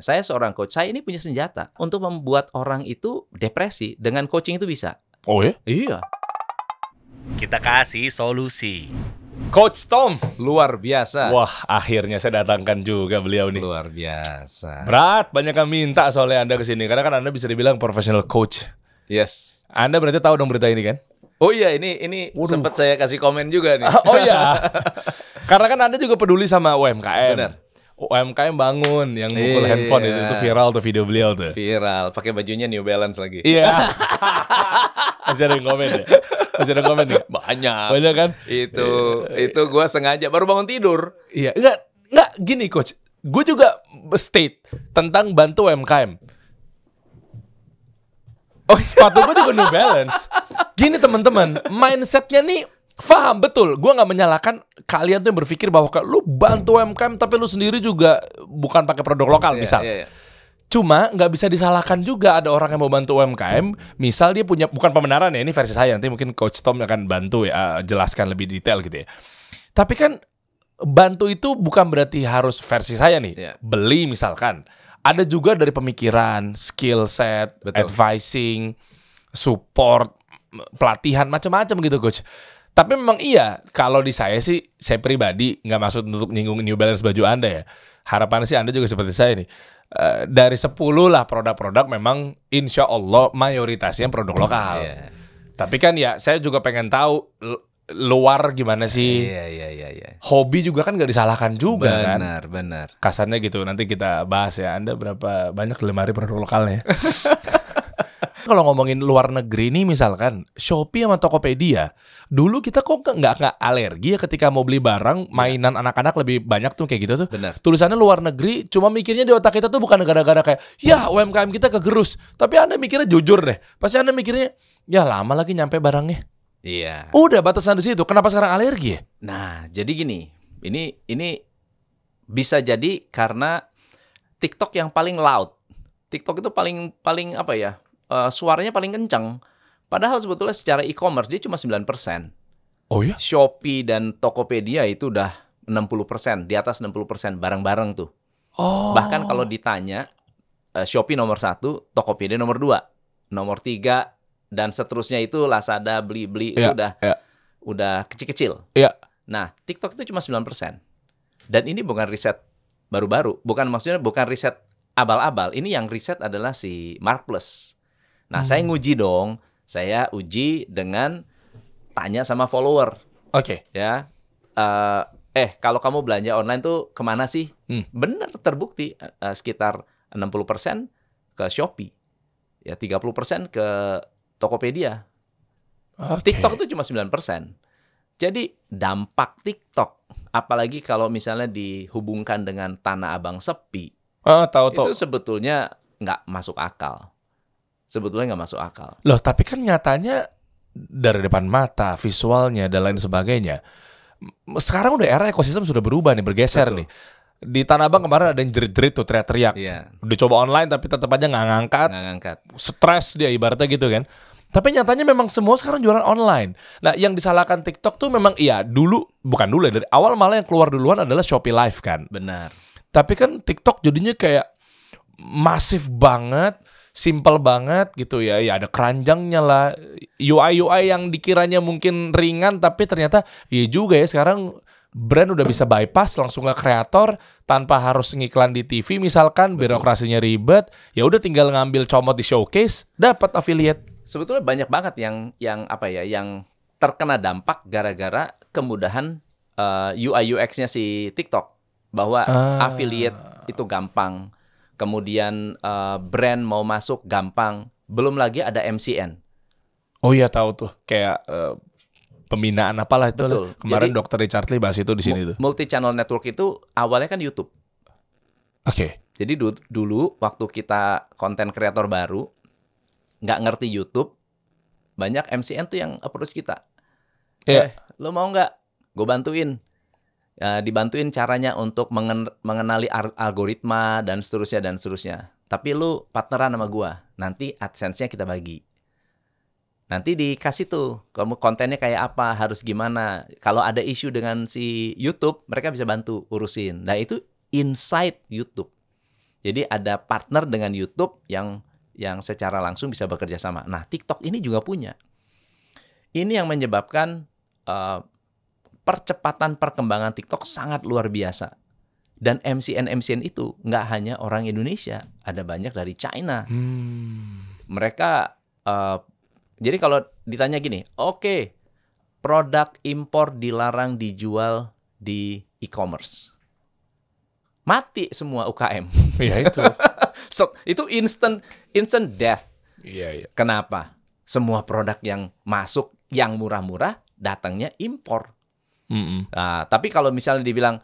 saya seorang coach, saya ini punya senjata untuk membuat orang itu depresi. Dengan coaching itu bisa. Oh ya? Iya. Kita kasih solusi. Coach Tom. Luar biasa. Wah, akhirnya saya datangkan juga beliau nih. Luar biasa. Berat, banyak yang minta soalnya Anda kesini. Karena kan Anda bisa dibilang professional coach. Yes. Anda berarti tahu dong berita ini kan? Oh iya, ini sempat saya kasih komen juga nih. Oh iya. Karena kan Anda juga peduli sama UMKM. Benar. UMKM bangun yang mukul handphone itu viral tuh video beliau tuh. Viral, pakai bajunya New Balance lagi. Iya. Masih ada yang komen ya? Masih ada yang komen nih? Banyak kan? Itu gue sengaja baru bangun tidur. Iya, enggak gini coach. Gue juga state tentang bantu UMKM. Oh, sepatu gue juga New Balance. Gini teman-teman, mindsetnya nih paham betul. Gue nggak menyalahkan kalian tuh yang berpikir bahwa lu bantu UMKM tapi lu sendiri juga bukan pakai produk lokal misal. Iya. Cuma nggak bisa disalahkan juga ada orang yang mau bantu UMKM. Misal dia punya, bukan pembenaran ya, ini versi saya. Nanti mungkin Coach Tom akan bantu ya, jelaskan lebih detail gitu ya. Tapi kan bantu itu bukan berarti harus versi saya nih. Iya. Beli misalkan. Ada juga dari pemikiran, skill set, Betul. advising, support, pelatihan, macam-macam gitu coach. Tapi memang iya, kalau di saya sih, saya pribadi nggak maksud untuk nyinggung New Balance baju Anda ya. Harapan sih Anda juga seperti saya nih. Dari 10 lah produk-produk memang insya Allah mayoritasnya produk lokal. Iya. Tapi kan ya saya juga pengen tahu luar gimana sih. Iya. Hobi juga kan nggak disalahkan juga kan. Benar. Kasarnya gitu, nanti kita bahas ya. Anda berapa banyak di lemari produk lokalnya? Kalau ngomongin luar negeri nih misalkan Shopee sama Tokopedia, dulu kita kok nggak alergi ya ketika mau beli barang mainan anak-anak lebih banyak tuh kayak gitu tuh. Benar. Tulisannya luar negeri, cuma mikirnya di otak kita tuh bukan gara-gara kayak ya UMKM kita kegerus, tapi Anda mikirnya jujur deh. Pasti Anda mikirnya ya lama lagi nyampe barangnya. Iya. Udah batasan di situ. Kenapa sekarang alergi ya? Nah, jadi gini, ini bisa jadi karena TikTok yang paling loud. TikTok itu paling apa ya? Suaranya paling kencang. Padahal sebetulnya secara e-commerce dia cuma 9%. Oh ya? Shopee dan Tokopedia itu udah 60%, di atas 60% barang-barang tuh. Oh. Bahkan kalau ditanya Shopee nomor 1, Tokopedia nomor 2, nomor 3 dan seterusnya itu Lazada, Blibli itu udah kecil-kecil. Iya. Nah, TikTok itu cuma 9%. Dan ini bukan riset baru-baru, bukan riset abal-abal. Ini yang riset adalah si Mark Plus. Nah, saya nguji dong. Saya uji dengan tanya sama follower. Oke. Ya. Kalau kamu belanja online tuh kemana sih? Benar, terbukti sekitar 60% ke Shopee. Ya, 30% ke Tokopedia. TikTok itu cuma 9%. Jadi dampak TikTok, apalagi kalau misalnya dihubungkan dengan Tanah Abang sepi, itu sebetulnya nggak masuk akal. Loh, tapi kan nyatanya dari depan mata, visualnya dan lain sebagainya. Sekarang udah era ekosistem sudah berubah nih, bergeser. Betul. Nih. Di Tanah Abang kemarin ada yang jerit-jerit tuh, teriak-teriak. Iya. Udah coba online tapi tetap aja nggak ngangkat. Stres dia ibaratnya gitu kan. Tapi nyatanya memang semua sekarang jualan online. Nah, yang disalahkan TikTok tuh memang iya, bukan dulu ya, dari awal malah yang keluar duluan adalah Shopee Live kan. Benar. Tapi kan TikTok jadinya kayak masif banget, simple banget gitu ya. Ya ada keranjangnya lah, UI yang dikiranya mungkin ringan tapi ternyata iya juga ya, sekarang brand udah bisa bypass langsung ke kreator tanpa harus ngiklan di TV misalkan. Betul. Birokrasinya ribet, ya udah tinggal ngambil comot di showcase, dapat affiliate. Sebetulnya banyak banget yang terkena dampak gara-gara kemudahan UI UX-nya si TikTok, bahwa affiliate itu gampang. Kemudian brand mau masuk gampang. Belum lagi ada MCN. Oh iya, tahu tuh. Kayak pembinaan apalah itu. Betul. Kemarin Jadi, Dr. Richard Lee bahas itu di sini tuh. Multi channel network itu awalnya kan YouTube. Oke. Jadi dulu waktu kita konten kreator baru, nggak ngerti YouTube, banyak MCN tuh yang approach kita. Lo mau nggak? Gue bantuin. Dibantuin caranya untuk mengenali algoritma dan seterusnya. Tapi lu partneran sama gua, nanti AdSense-nya kita bagi. Nanti dikasih tuh, kamu kontennya kayak apa, harus gimana. Kalau ada isu dengan si YouTube, mereka bisa bantu urusin. Nah, itu inside YouTube. Jadi ada partner dengan YouTube yang secara langsung bisa bekerja sama. Nah, TikTok ini juga punya. Ini yang menyebabkan percepatan perkembangan TikTok sangat luar biasa. Dan MCN itu nggak hanya orang Indonesia, ada banyak dari China. Mereka, jadi kalau ditanya gini, oke, produk impor dilarang dijual di e-commerce. Mati semua UKM. Iya itu. Itu instant death. Iya. Kenapa? Semua produk yang masuk yang murah-murah datangnya impor. Nah, tapi kalau misalnya dibilang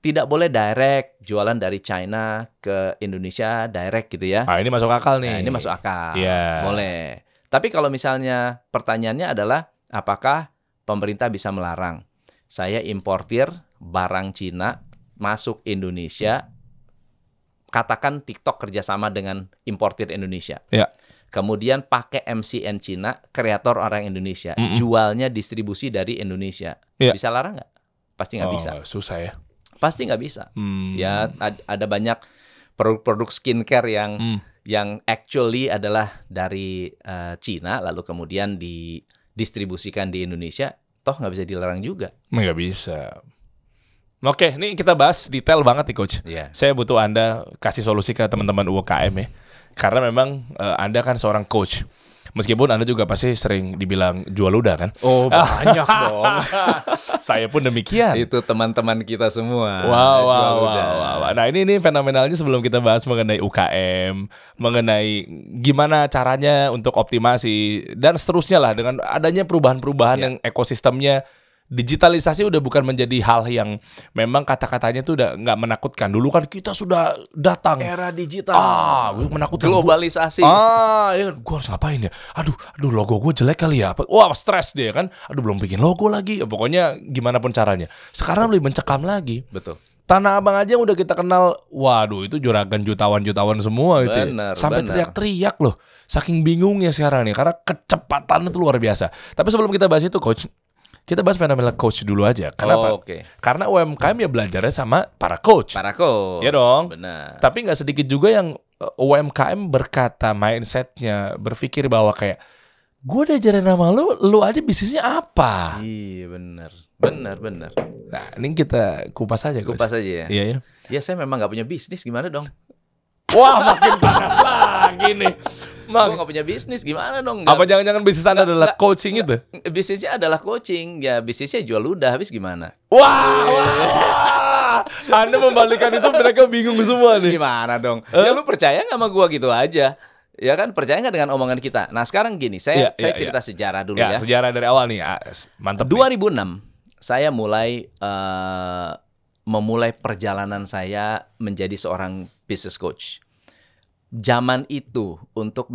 tidak boleh direct jualan dari China ke Indonesia direct gitu ya. Ini masuk akal nih. Nah, ini masuk akal. Iya. Boleh. Tapi kalau misalnya pertanyaannya adalah apakah pemerintah bisa melarang saya importir barang Cina masuk Indonesia, katakan TikTok kerjasama dengan importir Indonesia. Ya. Kemudian pakai MCN Cina, kreator orang Indonesia, jualnya distribusi dari Indonesia. Ya. Bisa larang nggak? Pasti nggak bisa. Susah ya. Pasti nggak bisa. Ya, ada banyak produk-produk skincare yang actually adalah dari Cina, lalu kemudian didistribusikan di Indonesia, toh nggak bisa dilarang juga. Nggak bisa. Oke, ini kita bahas detail banget nih Coach. Yeah. Saya butuh Anda kasih solusi ke teman-teman UKM ya. Karena memang Anda kan seorang coach. Meskipun Anda juga pasti sering dibilang jual ludah kan? Oh, banyak dong. Saya pun demikian. Itu teman-teman kita semua. Wow. Nah ini fenomenalnya sebelum kita bahas mengenai UKM, mengenai gimana caranya untuk optimasi dan seterusnya lah dengan adanya perubahan-perubahan yang ekosistemnya. Digitalisasi udah bukan menjadi hal yang memang kata-katanya tuh udah nggak menakutkan. Dulu kan kita sudah datang Era digital, menakutkan. Globalisasi. Ya, gue harus ngapain ya? Aduh, logo gue jelek kali ya? Wah, stres dia kan. Aduh, belum bikin logo lagi. Pokoknya gimana pun caranya. Sekarang lebih mencekam lagi. Betul. Tanah Abang aja udah kita kenal. Waduh, itu juragan jutawan semua gitu. Sampai teriak-teriak loh. Saking bingungnya sekarang nih, karena kecepatan itu luar biasa. Tapi sebelum kita bahas itu, Coach, kita bahas fenomena coach dulu aja. Kenapa? Karena UMKM ya belajarnya sama para coach. Ya dong. Benar. Tapi nggak sedikit juga yang UMKM berkata mindsetnya berpikir bahwa kayak gue udah ajarin nama lu aja bisnisnya apa? Iya benar. Nah ini kita kupas aja. Kupas aja ya. Iya. Ya saya memang nggak punya bisnis, gimana dong? Wah makin panas lagi nih. Gue gak punya bisnis, gimana dong? Apa jangan-jangan bisnis Anda adalah coaching itu? Bisnisnya adalah coaching, ya bisnisnya jual ludah, habis gimana? Wah. Anda membalikan itu mereka bingung semua nih. Gimana dong? Ya lu percaya gak sama gue gitu aja? Ya kan, percaya gak dengan omongan kita? Nah sekarang gini, saya cerita sejarah dulu ya. Sejarah dari awal nih, mantap. 2006, saya memulai perjalanan saya menjadi seorang business coach. Zaman itu untuk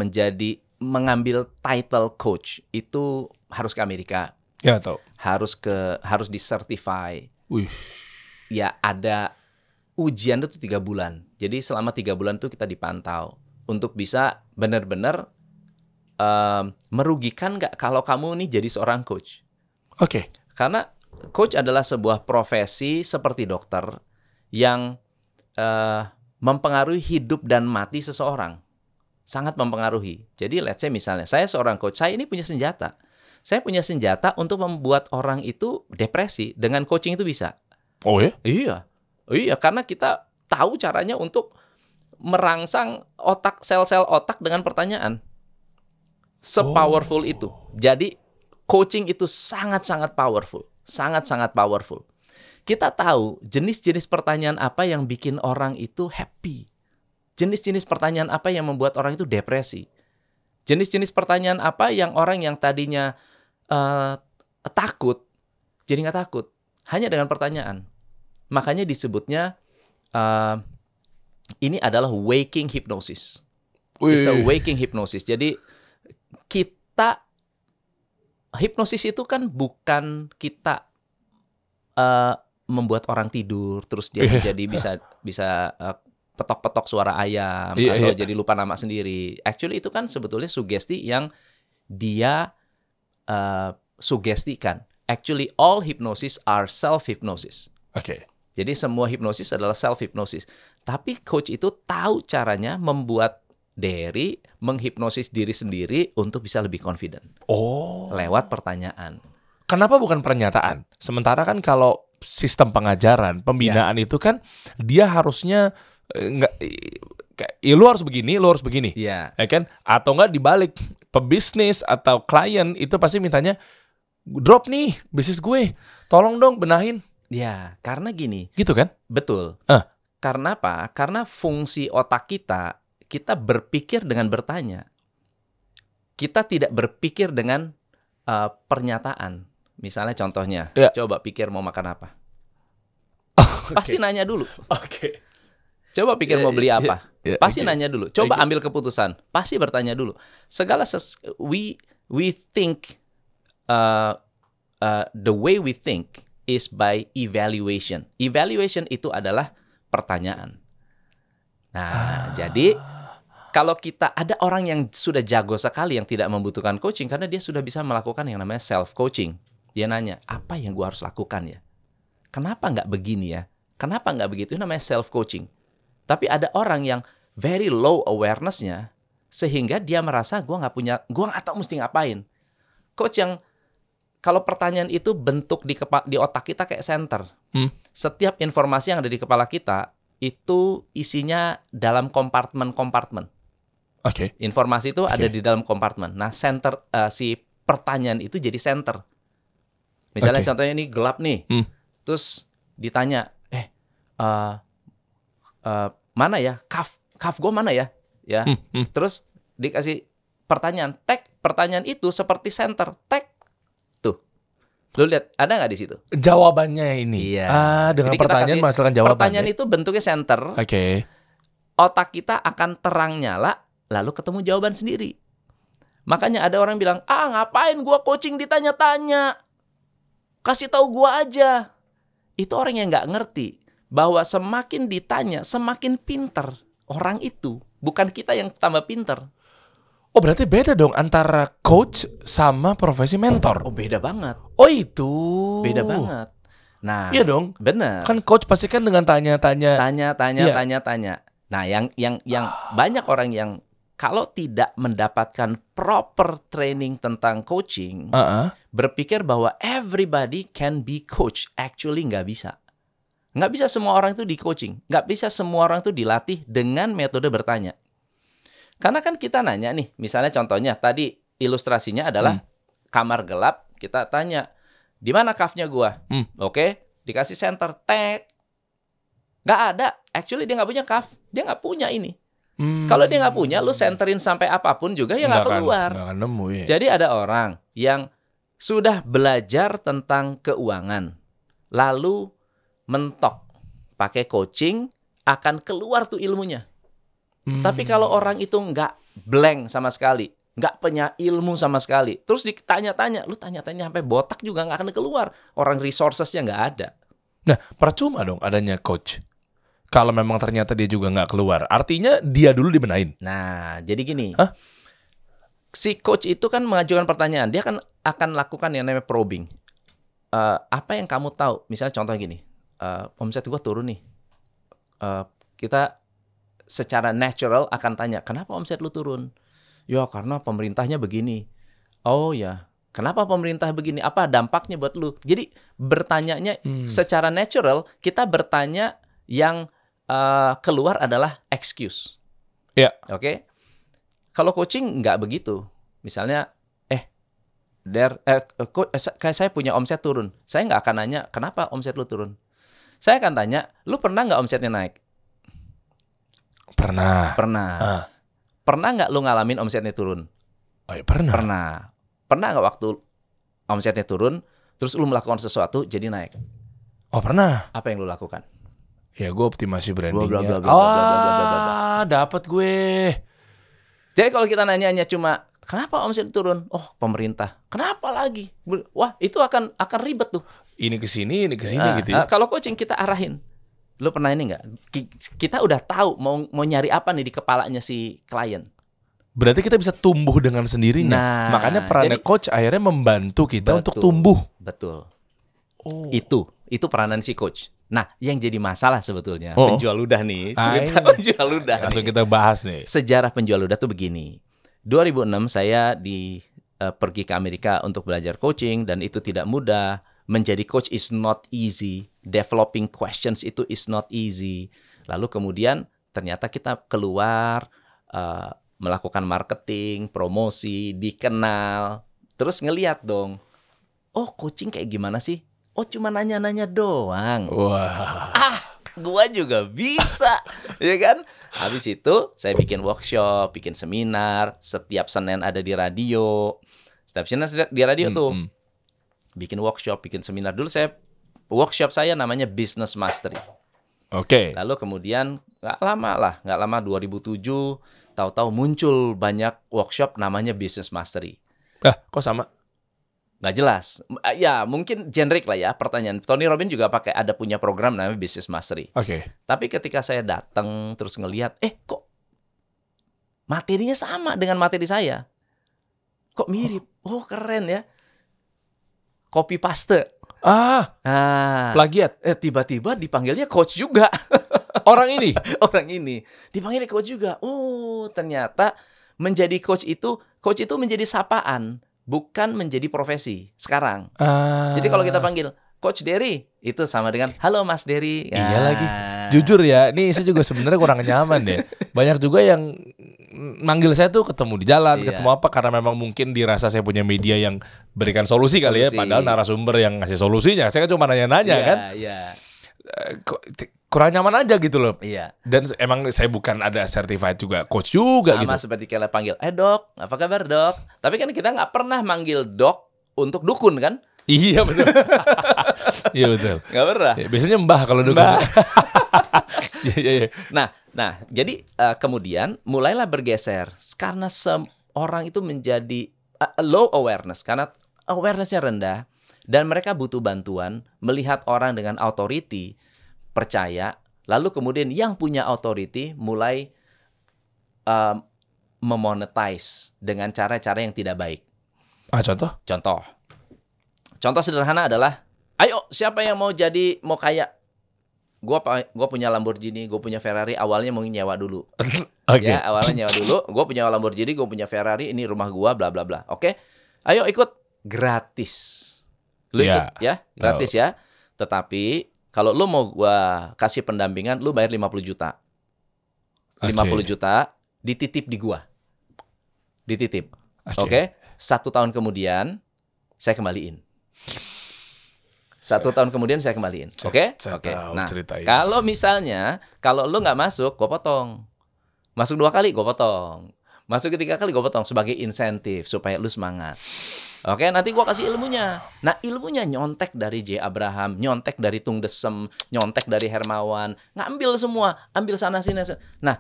mengambil title coach itu harus ke Amerika. Ya tahu. Harus disertify. Ya ada ujian itu 3 bulan. Jadi selama 3 bulan itu kita dipantau untuk bisa benar-benar merugikan nggak kalau kamu nih jadi seorang coach. Oke. Karena coach adalah sebuah profesi seperti dokter yang mempengaruhi hidup dan mati seseorang. Sangat mempengaruhi. Jadi let's say misalnya, saya seorang coach, saya ini punya senjata. Saya punya senjata untuk membuat orang itu depresi. Dengan coaching itu bisa. Oh ya? Iya, karena kita tahu caranya untuk merangsang sel-sel otak dengan pertanyaan. Se-powerful itu. Jadi coaching itu sangat-sangat powerful. Sangat-sangat powerful. Kita tahu jenis-jenis pertanyaan apa yang bikin orang itu happy. Jenis-jenis pertanyaan apa yang membuat orang itu depresi. Jenis-jenis pertanyaan apa yang orang yang tadinya takut, jadi nggak takut. Hanya dengan pertanyaan. Makanya disebutnya, ini adalah waking hypnosis. It's a waking hypnosis. Jadi hipnosis itu kan bukan kita membuat orang tidur terus dia menjadi bisa petok-petok suara ayam atau jadi lupa nama sendiri. Actually itu kan sebetulnya sugesti yang dia sugestikan. Actually all hypnosis are self hypnosis. Oke. Jadi semua hipnosis adalah self hypnosis. Tapi coach itu tahu caranya membuat Derry menghipnosis diri sendiri untuk bisa lebih confident. Lewat pertanyaan. Kenapa bukan pernyataan? Sementara kan kalau sistem pengajaran, pembinaan itu kan dia harusnya lu harus begini, lu harus begini. Iya. Ya kan? Atau enggak dibalik, pebisnis atau klien itu pasti mintanya, drop nih bisnis gue, tolong dong benahin. Ya, karena gini. Gitu kan? Betul. Karena apa? Karena fungsi otak kita berpikir dengan bertanya. Kita tidak berpikir dengan pernyataan. Misalnya contohnya, coba pikir mau makan apa. Pasti nanya dulu. Oke. Coba pikir mau beli apa. Pasti nanya dulu. Coba ambil keputusan. Pasti bertanya dulu. Segala we think the way we think is by evaluation. Evaluation itu adalah pertanyaan. Nah, jadi kalau kita ada orang yang sudah jago sekali yang tidak membutuhkan coaching karena dia sudah bisa melakukan yang namanya self coaching. Dia nanya, apa yang gue harus lakukan ya? Kenapa nggak begini ya? Kenapa nggak begitu? Itu namanya self coaching. Tapi ada orang yang very low awareness-nya sehingga dia merasa gue nggak tahu mesti ngapain. Coach yang kalau pertanyaan itu bentuk di otak kita kayak center. Setiap informasi yang ada di kepala kita itu isinya dalam kompartemen-kompartemen. Oke. Informasi itu ada di dalam kompartemen. Nah, center si pertanyaan itu jadi center. Misalnya contohnya ini gelap nih. Terus ditanya, mana ya? Kaf gue mana ya? Ya. Terus dikasih pertanyaan. Pertanyaan itu seperti center. Tuh. Lu lihat, ada nggak di situ? Jawabannya ini. Iya. Dengan jadi pertanyaan menghasilkan jawaban. Pertanyaan itu bentuknya center. Oke. Otak kita akan terang nyala, lalu ketemu jawaban sendiri. Makanya ada orang bilang, ngapain gua coaching ditanya-tanya? Kasih tahu gua aja. Itu orang yang nggak ngerti bahwa semakin ditanya, semakin pinter orang itu. Bukan kita yang tambah pinter. Oh, berarti beda dong antara coach sama profesi mentor. Oh, beda banget. Oh, itu. Beda banget. Nah, iya dong. Benar. Kan coach pasti kan dengan tanya-tanya. Tanya. Nah, yang banyak orang yang kalau tidak mendapatkan proper training tentang coaching, berpikir bahwa everybody can be coach. Actually nggak bisa. Nggak bisa semua orang itu di coaching. Nggak bisa semua orang itu dilatih dengan metode bertanya. Karena kan kita nanya nih, misalnya contohnya tadi ilustrasinya adalah kamar gelap, kita tanya, di mana kafnya gua? Oke, dikasih center, nggak ada. Actually dia nggak punya kaf, dia nggak punya ini. Kalau dia nggak punya, lu centerin sampai apapun juga ya nggak keluar. Nggak nemu, ya. Jadi ada orang yang sudah belajar tentang keuangan, lalu mentok pakai coaching, akan keluar tuh ilmunya. Tapi kalau orang itu nggak blank sama sekali, nggak punya ilmu sama sekali, terus ditanya-tanya, lu tanya-tanya sampai botak juga nggak akan keluar. Orang resourcesnya nggak ada. Nah, percuma dong adanya coach. Kalau memang ternyata dia juga nggak keluar, artinya dia dulu dibenain. Nah, jadi gini, si coach itu kan mengajukan pertanyaan, dia kan akan lakukan yang namanya probing. Apa yang kamu tahu? Misalnya contohnya gini, omset gua turun nih. Kita secara natural akan tanya, kenapa omset lu turun? Ya karena pemerintahnya begini. Oh ya, kenapa pemerintah begini? Apa dampaknya buat lu? Jadi bertanyanya secara natural, kita bertanya yang keluar adalah excuse. Ya. Oke. Kalau coaching nggak begitu. Misalnya, kayak saya punya omset turun. Saya nggak akan nanya, kenapa omset lu turun? Saya akan tanya, lu pernah nggak omsetnya naik? Pernah. Pernah nggak lu ngalamin omsetnya turun? Oh ya, pernah. Pernah nggak waktu omsetnya turun, terus lu melakukan sesuatu jadi naik? Oh, pernah. Apa yang lu lakukan? Ya, gue optimasi brandingnya. Dapat gue. Jadi kalau kita nanya cuma, kenapa omset turun? Oh, pemerintah. Kenapa lagi? Wah, itu akan ribet tuh. Ini ke sini gitu ya. Kalau coaching kita arahin. Lu pernah ini nggak? Kita udah tahu mau nyari apa nih di kepalanya si klien. Berarti kita bisa tumbuh dengan sendirinya. Nah, makanya perannya coach akhirnya membantu kita untuk tumbuh. Betul. Itu peranan si coach. Nah, yang jadi masalah sebetulnya Oh. penjual ludah nih, cerita Ini. penjual ludah Langsung nih. kita bahas nih. Sejarah penjual ludah tuh begini. 2006 saya pergi ke Amerika untuk belajar coaching dan itu tidak mudah. Menjadi coach is not easy. Developing questions itu is not easy. Lalu kemudian ternyata kita keluar melakukan marketing, promosi, dikenal. Terus ngeliat dong, oh coaching kayak gimana sih? Oh cuma nanya-nanya doang. Wah. Gua juga bisa, ya kan? Habis itu saya bikin workshop, bikin seminar. Setiap Senin ada di radio. Setiap Senin di radio tuh bikin workshop, bikin seminar. Dulu workshop saya namanya Business Mastery. Oke. Lalu kemudian nggak lama 2007 tahu-tahu muncul banyak workshop namanya Business Mastery. Kok sama? Nggak jelas. Ya mungkin generik lah ya pertanyaan. Tony Robbins juga ada punya program namanya Business Mastery. Oke. Tapi ketika saya datang terus ngelihat, kok materinya sama dengan materi saya? Kok mirip? Oh keren ya. Copy paste. Nah, Plagiat. tiba-tiba dipanggilnya coach juga. Orang ini. Orang ini dipanggil coach juga. Oh ternyata menjadi coach itu menjadi sapaan. Bukan menjadi profesi sekarang. Jadi kalau kita panggil Coach Dery, itu sama dengan halo Mas Dery. Iya lagi. Jujur ya, ini saya juga sebenarnya kurang nyaman deh. Banyak juga yang manggil saya tuh ketemu di jalan, ketemu apa karena memang mungkin dirasa saya punya media yang berikan solusi kali ya, padahal narasumber yang ngasih solusinya. Saya kan cuma nanya-nanya kan. Iya. Kurang nyaman aja gitu loh. Iya. Dan emang saya bukan ada certified juga coach juga sama gitu. Sama seperti kita panggil, dok, apa kabar dok? Tapi kan kita nggak pernah manggil dok untuk dukun kan? Iya betul. Iya betul. Nggak pernah. Ya, biasanya mbah kalau dukun. Iya. Nah, jadi kemudian mulailah bergeser karena orang itu menjadi low awareness karena awarenessnya rendah dan mereka butuh bantuan melihat orang dengan authority percaya, lalu kemudian yang punya authority mulai memonetize dengan cara-cara yang tidak baik. Contoh sederhana adalah, ayo siapa yang mau kaya? Gua punya Lamborghini, gue punya Ferrari. Awalnya mau nyewa dulu. Okay. Ya, awalnya nyewa dulu. Gue punya Lamborghini, gue punya Ferrari. Ini rumah gua, bla bla bla. Oke, ayo ikut gratis. Lu ikut ya, gratis ya. Tetapi kalau lu mau gua kasih pendampingan, lu bayar 50 juta. 50 juta dititip di gua. Dititip. Oke. 1 tahun kemudian saya kembaliin. 1 tahun kemudian saya kembaliin. Oke? Nah, kalau misalnya kalau lu nggak masuk, gua potong. Masuk 2 kali, gua potong. Masuk 3 kali, gua potong sebagai insentif supaya lu semangat. Oke, nanti gua kasih ilmunya. Nah, ilmunya nyontek dari J. Abraham, nyontek dari Tung Desem, nyontek dari Hermawan, ngambil semua, ambil sana sini. Nah,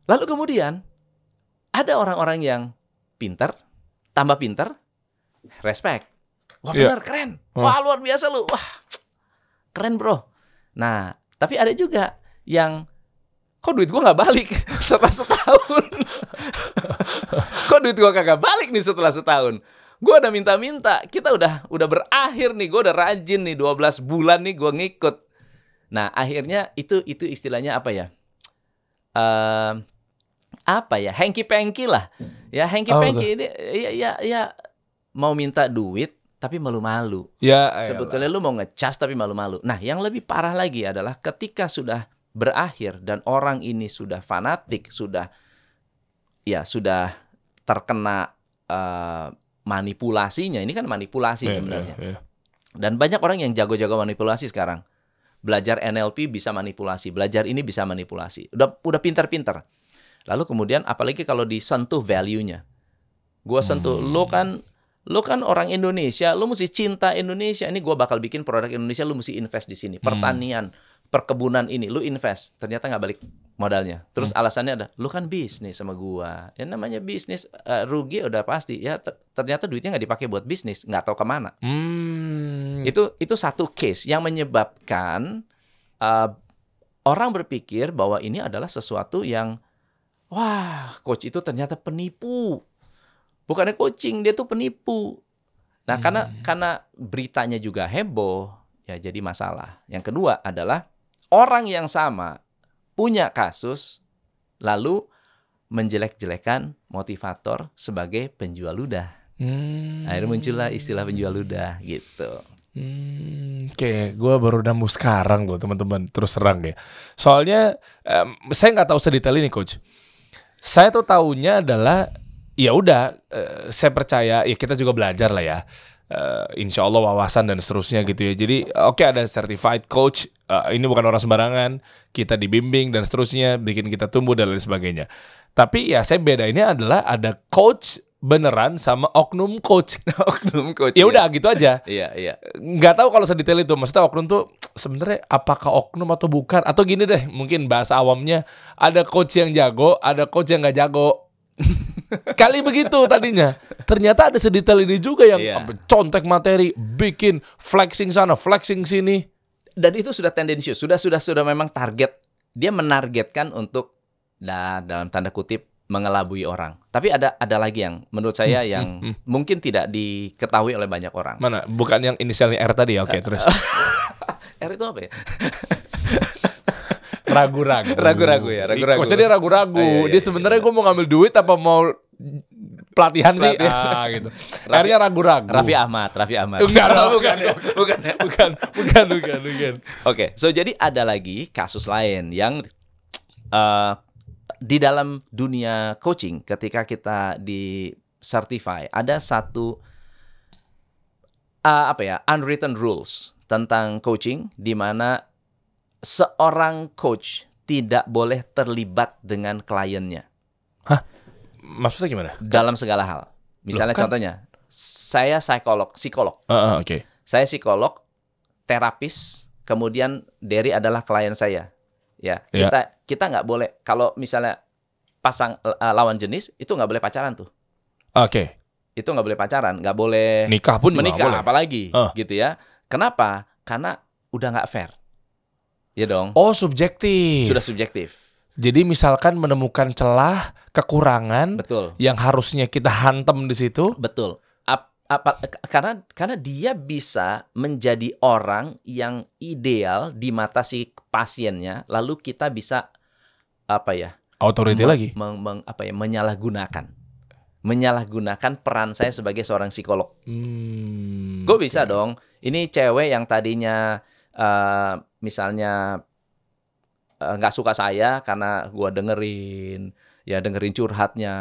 lalu kemudian ada orang-orang yang pintar, tambah pintar, respect. Wah benar, keren. Wah luar biasa lu. Wah keren bro. Nah, tapi ada juga yang kok duit gua nggak balik setelah setahun. Kok duit gua kagak balik nih setelah setahun. Gua udah minta-minta. Kita udah berakhir nih. Gua udah rajin nih 12 bulan nih gua ngikut. Nah, akhirnya itu istilahnya apa ya? Hanky-panky lah. Ya, hanky-panky ini ya mau minta duit tapi malu-malu. Ya, sebetulnya lu mau ngecas tapi malu-malu. Nah, yang lebih parah lagi adalah ketika sudah berakhir dan orang ini sudah fanatik, sudah terkena manipulasinya. Ini kan manipulasi sebenarnya. Dan banyak orang yang jago-jago manipulasi sekarang. Belajar NLP bisa manipulasi, belajar ini bisa manipulasi. Udah pintar-pintar. Lalu kemudian apalagi kalau disentuh value-nya. Gua sentuh, lu kan orang Indonesia, lu mesti cinta Indonesia. Ini gua bakal bikin produk Indonesia, lu mesti invest di sini. Pertanian, perkebunan ini, lu invest. Ternyata nggak balik modalnya. Terus alasannya ada, lu kan bisnis sama gua. Ya namanya bisnis, rugi udah pasti. Ya ternyata duitnya nggak dipakai buat bisnis, nggak tahu kemana. Itu satu case yang menyebabkan orang berpikir bahwa ini adalah sesuatu yang, wah, coach itu ternyata penipu. Bukannya coaching, dia tuh penipu. Nah, karena beritanya juga heboh, ya jadi masalah. Yang kedua adalah orang yang sama punya kasus lalu menjelek-jelekan motivator sebagai penjual ludah. Akhirnya muncullah istilah penjual ludah gitu. Oke, gue baru nemu sekarang loh teman-teman, terus terang ya. Soalnya saya nggak tahu sedetail ini coach. Saya tuh taunya adalah ya udah, saya percaya ya kita juga belajar lah ya. Insya Allah wawasan dan seterusnya gitu ya. Jadi oke, ada certified coach, ini bukan orang sembarangan, kita dibimbing dan seterusnya, bikin kita tumbuh dan lain sebagainya. Tapi ya saya bedainnya adalah ada coach beneran sama oknum coach. Oknum coach. Ya udah gitu aja. Iya. Nggak tahu kalau sedetail itu. Maksudnya oknum tuh sebenarnya apakah oknum atau bukan? Atau gini deh, mungkin bahasa awamnya ada coach yang jago, ada coach yang nggak jago. Kali begitu tadinya. Ternyata ada sedetail ini juga yang contek materi, bikin flexing sana, flexing sini. Dan itu sudah tendensius, sudah memang target. Dia menargetkan untuk dalam tanda kutip mengelabui orang. Tapi ada lagi yang menurut saya yang mungkin tidak diketahui oleh banyak orang. Mana? Bukan yang inisialnya R tadi ya? Oke, terus. R itu apa ya? Ragu-ragu. Ragu-ragu ya, ragu-ragu. Maksudnya dia ragu-ragu. Dia sebenarnya gue mau ngambil duit apa mau pelatihan sih? Gitu. R-nya ragu-ragu. Raffi Ahmad. Enggak, bukan. Oke, so jadi ada lagi kasus lain yang di dalam dunia coaching ketika kita di certify ada satu unwritten rules tentang coaching di mana seorang coach tidak boleh terlibat dengan kliennya. Hah? Maksudnya gimana? Dalam segala hal. Misalnya contohnya, saya psikolog. Oke. Saya psikolog, terapis, kemudian Dery adalah klien saya. Ya, kita nggak boleh kalau misalnya lawan jenis itu nggak boleh pacaran tuh. Oke. Itu nggak boleh pacaran, nggak boleh nikah pun menikah, boleh. apalagi gitu ya. Kenapa? Karena udah nggak fair. Ya dong. Oh, subjektif. Sudah subjektif. Jadi misalkan menemukan celah, kekurangan, betul, yang harusnya kita hantam di situ. Betul. Karena dia bisa menjadi orang yang ideal di mata si pasiennya, lalu kita bisa authority lagi menyalahgunakan peran saya sebagai seorang psikolog. Gue bisa dong, ini cewek yang tadinya misalnya nggak suka saya karena gue dengerin curhatnya,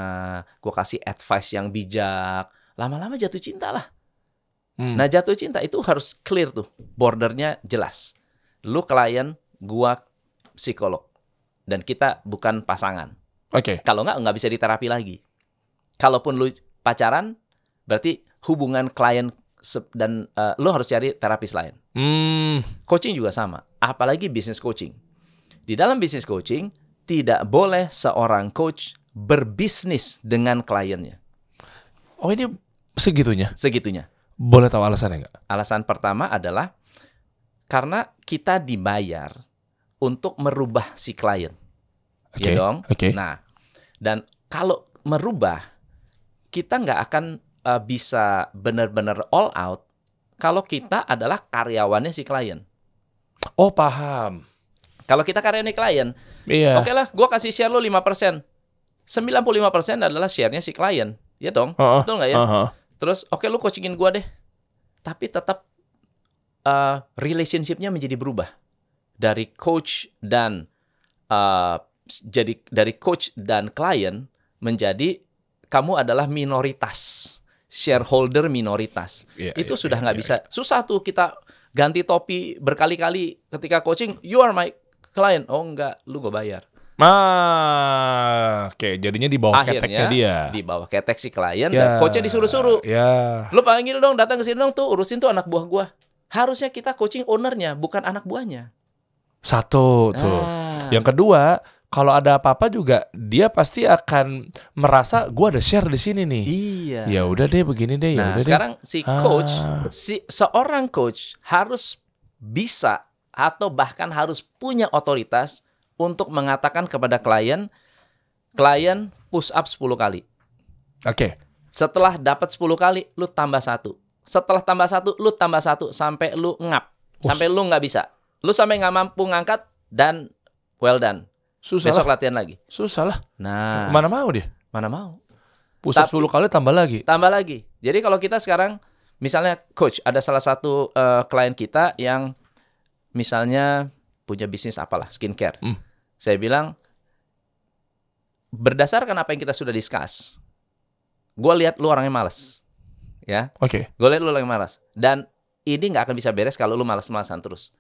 gue kasih advice yang bijak, lama-lama jatuh cinta lah. Nah, jatuh cinta itu harus clear tuh, bordernya jelas. Lu klien, gua psikolog, dan kita bukan pasangan. Oke. Kalau nggak bisa diterapi lagi. Kalaupun lu pacaran, berarti hubungan klien dan lu harus cari terapis lain. Coaching juga sama, apalagi business coaching. Di dalam business coaching tidak boleh seorang coach berbisnis dengan kliennya. Oh, ini segitunya? Segitunya. Boleh tahu alasannya nggak? Alasan pertama adalah karena kita dibayar untuk merubah si klien. Okay. Ya dong? Okay. Nah, dan kalau merubah, kita nggak akan bisa benar-benar all out kalau kita adalah karyawannya si klien. Oh, paham. Kalau kita karyawannya klien, oke lah, gue kasih share lo 5%. 95% adalah share-nya si klien. Ya dong, betul nggak ya? Terus oke, lu coachingin gua deh. Tapi tetap relationship-nya menjadi berubah. Dari coach dan dari coach dan klien menjadi kamu adalah minoritas, shareholder minoritas. Itu sudah nggak bisa. Susah tuh kita ganti topi berkali-kali ketika coaching. You are my client. Oh enggak, lu gua bayar. Oke, jadinya di bawah keteknya dia. Di bawah ketek si klien dan coachnya disuruh-suruh. Lu panggil dong, datang ke sini dong tuh, urusin tuh anak buah gua. Harusnya kita coaching ownernya, bukan anak buahnya. Satu tuh. Yang kedua, kalau ada apa-apa juga dia pasti akan merasa gua ada share di sini nih. Iya. Ya udah deh begini deh. Nah, sekarang si coach, seorang coach harus bisa atau bahkan harus punya otoritas untuk mengatakan kepada klien push up 10 kali. Oke. Setelah dapat 10 kali, lu tambah 1. Setelah tambah 1, lu tambah 1 sampai lu ngap. Sampai lu nggak bisa. Lu sampai nggak mampu ngangkat dan well done. Susah Besok lah. latihan lagi. Susah lah. Nah, Mana mau dia? mana mau. Push up Tapi- 10 kali tambah lagi. Tambah lagi. Jadi kalau kita sekarang, misalnya coach, ada salah satu klien kita yang misalnya punya bisnis apalah, skincare. Saya bilang, berdasarkan apa yang kita sudah discuss, gue lihat lu orangnya malas. Ya, Oke. gue lihat lu orangnya malas. Dan ini nggak akan bisa beres kalau lu malas-malasan terus.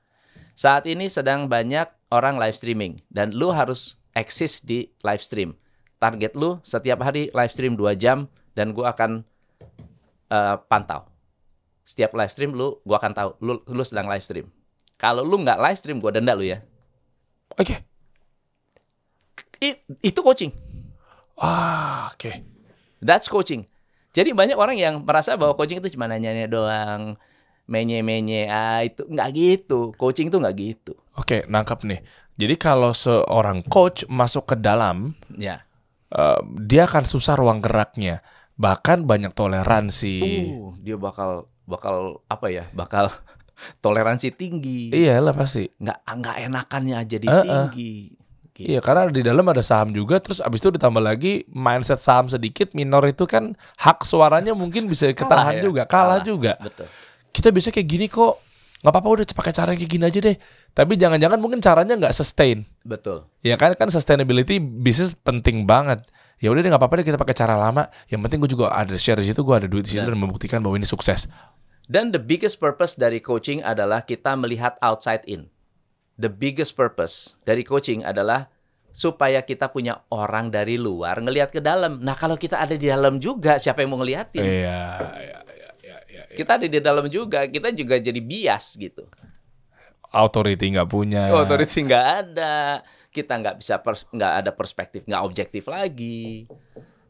Saat ini sedang banyak orang live streaming. Dan lu harus eksis di live stream. Target lu setiap hari live stream 2 jam. Dan gue akan pantau. Setiap live stream gue akan tahu lu sedang live stream. Kalau lu nggak live stream, gue denda lu ya. Oke. Itu coaching. Oke. That's coaching. Jadi banyak orang yang merasa bahwa coaching itu cuma nanya-nanya doang, menye-menye. Itu nggak gitu. Coaching itu nggak gitu. Oke, nangkap nih. Jadi kalau seorang coach masuk ke dalam, Ya. dia akan susah ruang geraknya. Bahkan banyak toleransi. Dia bakal apa ya? Bakal toleransi tinggi. Iyalah pasti. Nggak enakannya jadi tinggi. Gitu. Iya, karena di dalam ada saham juga, terus abis itu ditambah lagi mindset saham sedikit, minor itu kan hak suaranya mungkin bisa ketahan juga, kalah juga. Betul. Kita bisa kayak gini kok, nggak apa-apa udah pakai cara yang kayak gini aja deh. Tapi jangan-jangan mungkin caranya nggak sustain. Betul. Ya kan sustainability bisnis penting banget. Ya udah deh nggak apa-apa deh kita pakai cara lama. Yang penting gue juga ada share di situ, gue ada duit di situ dan membuktikan bahwa ini sukses. Dan the biggest purpose dari coaching adalah kita melihat outside in. The biggest purpose dari coaching adalah supaya kita punya orang dari luar ngelihat ke dalam. Nah, kalau kita ada di dalam juga, siapa yang mau ngeliatin? Iya. Kita ada di dalam juga, kita juga jadi bias gitu. Authority nggak punya. Authority nggak ada, kita nggak bisa nggak ada perspektif, nggak objektif lagi.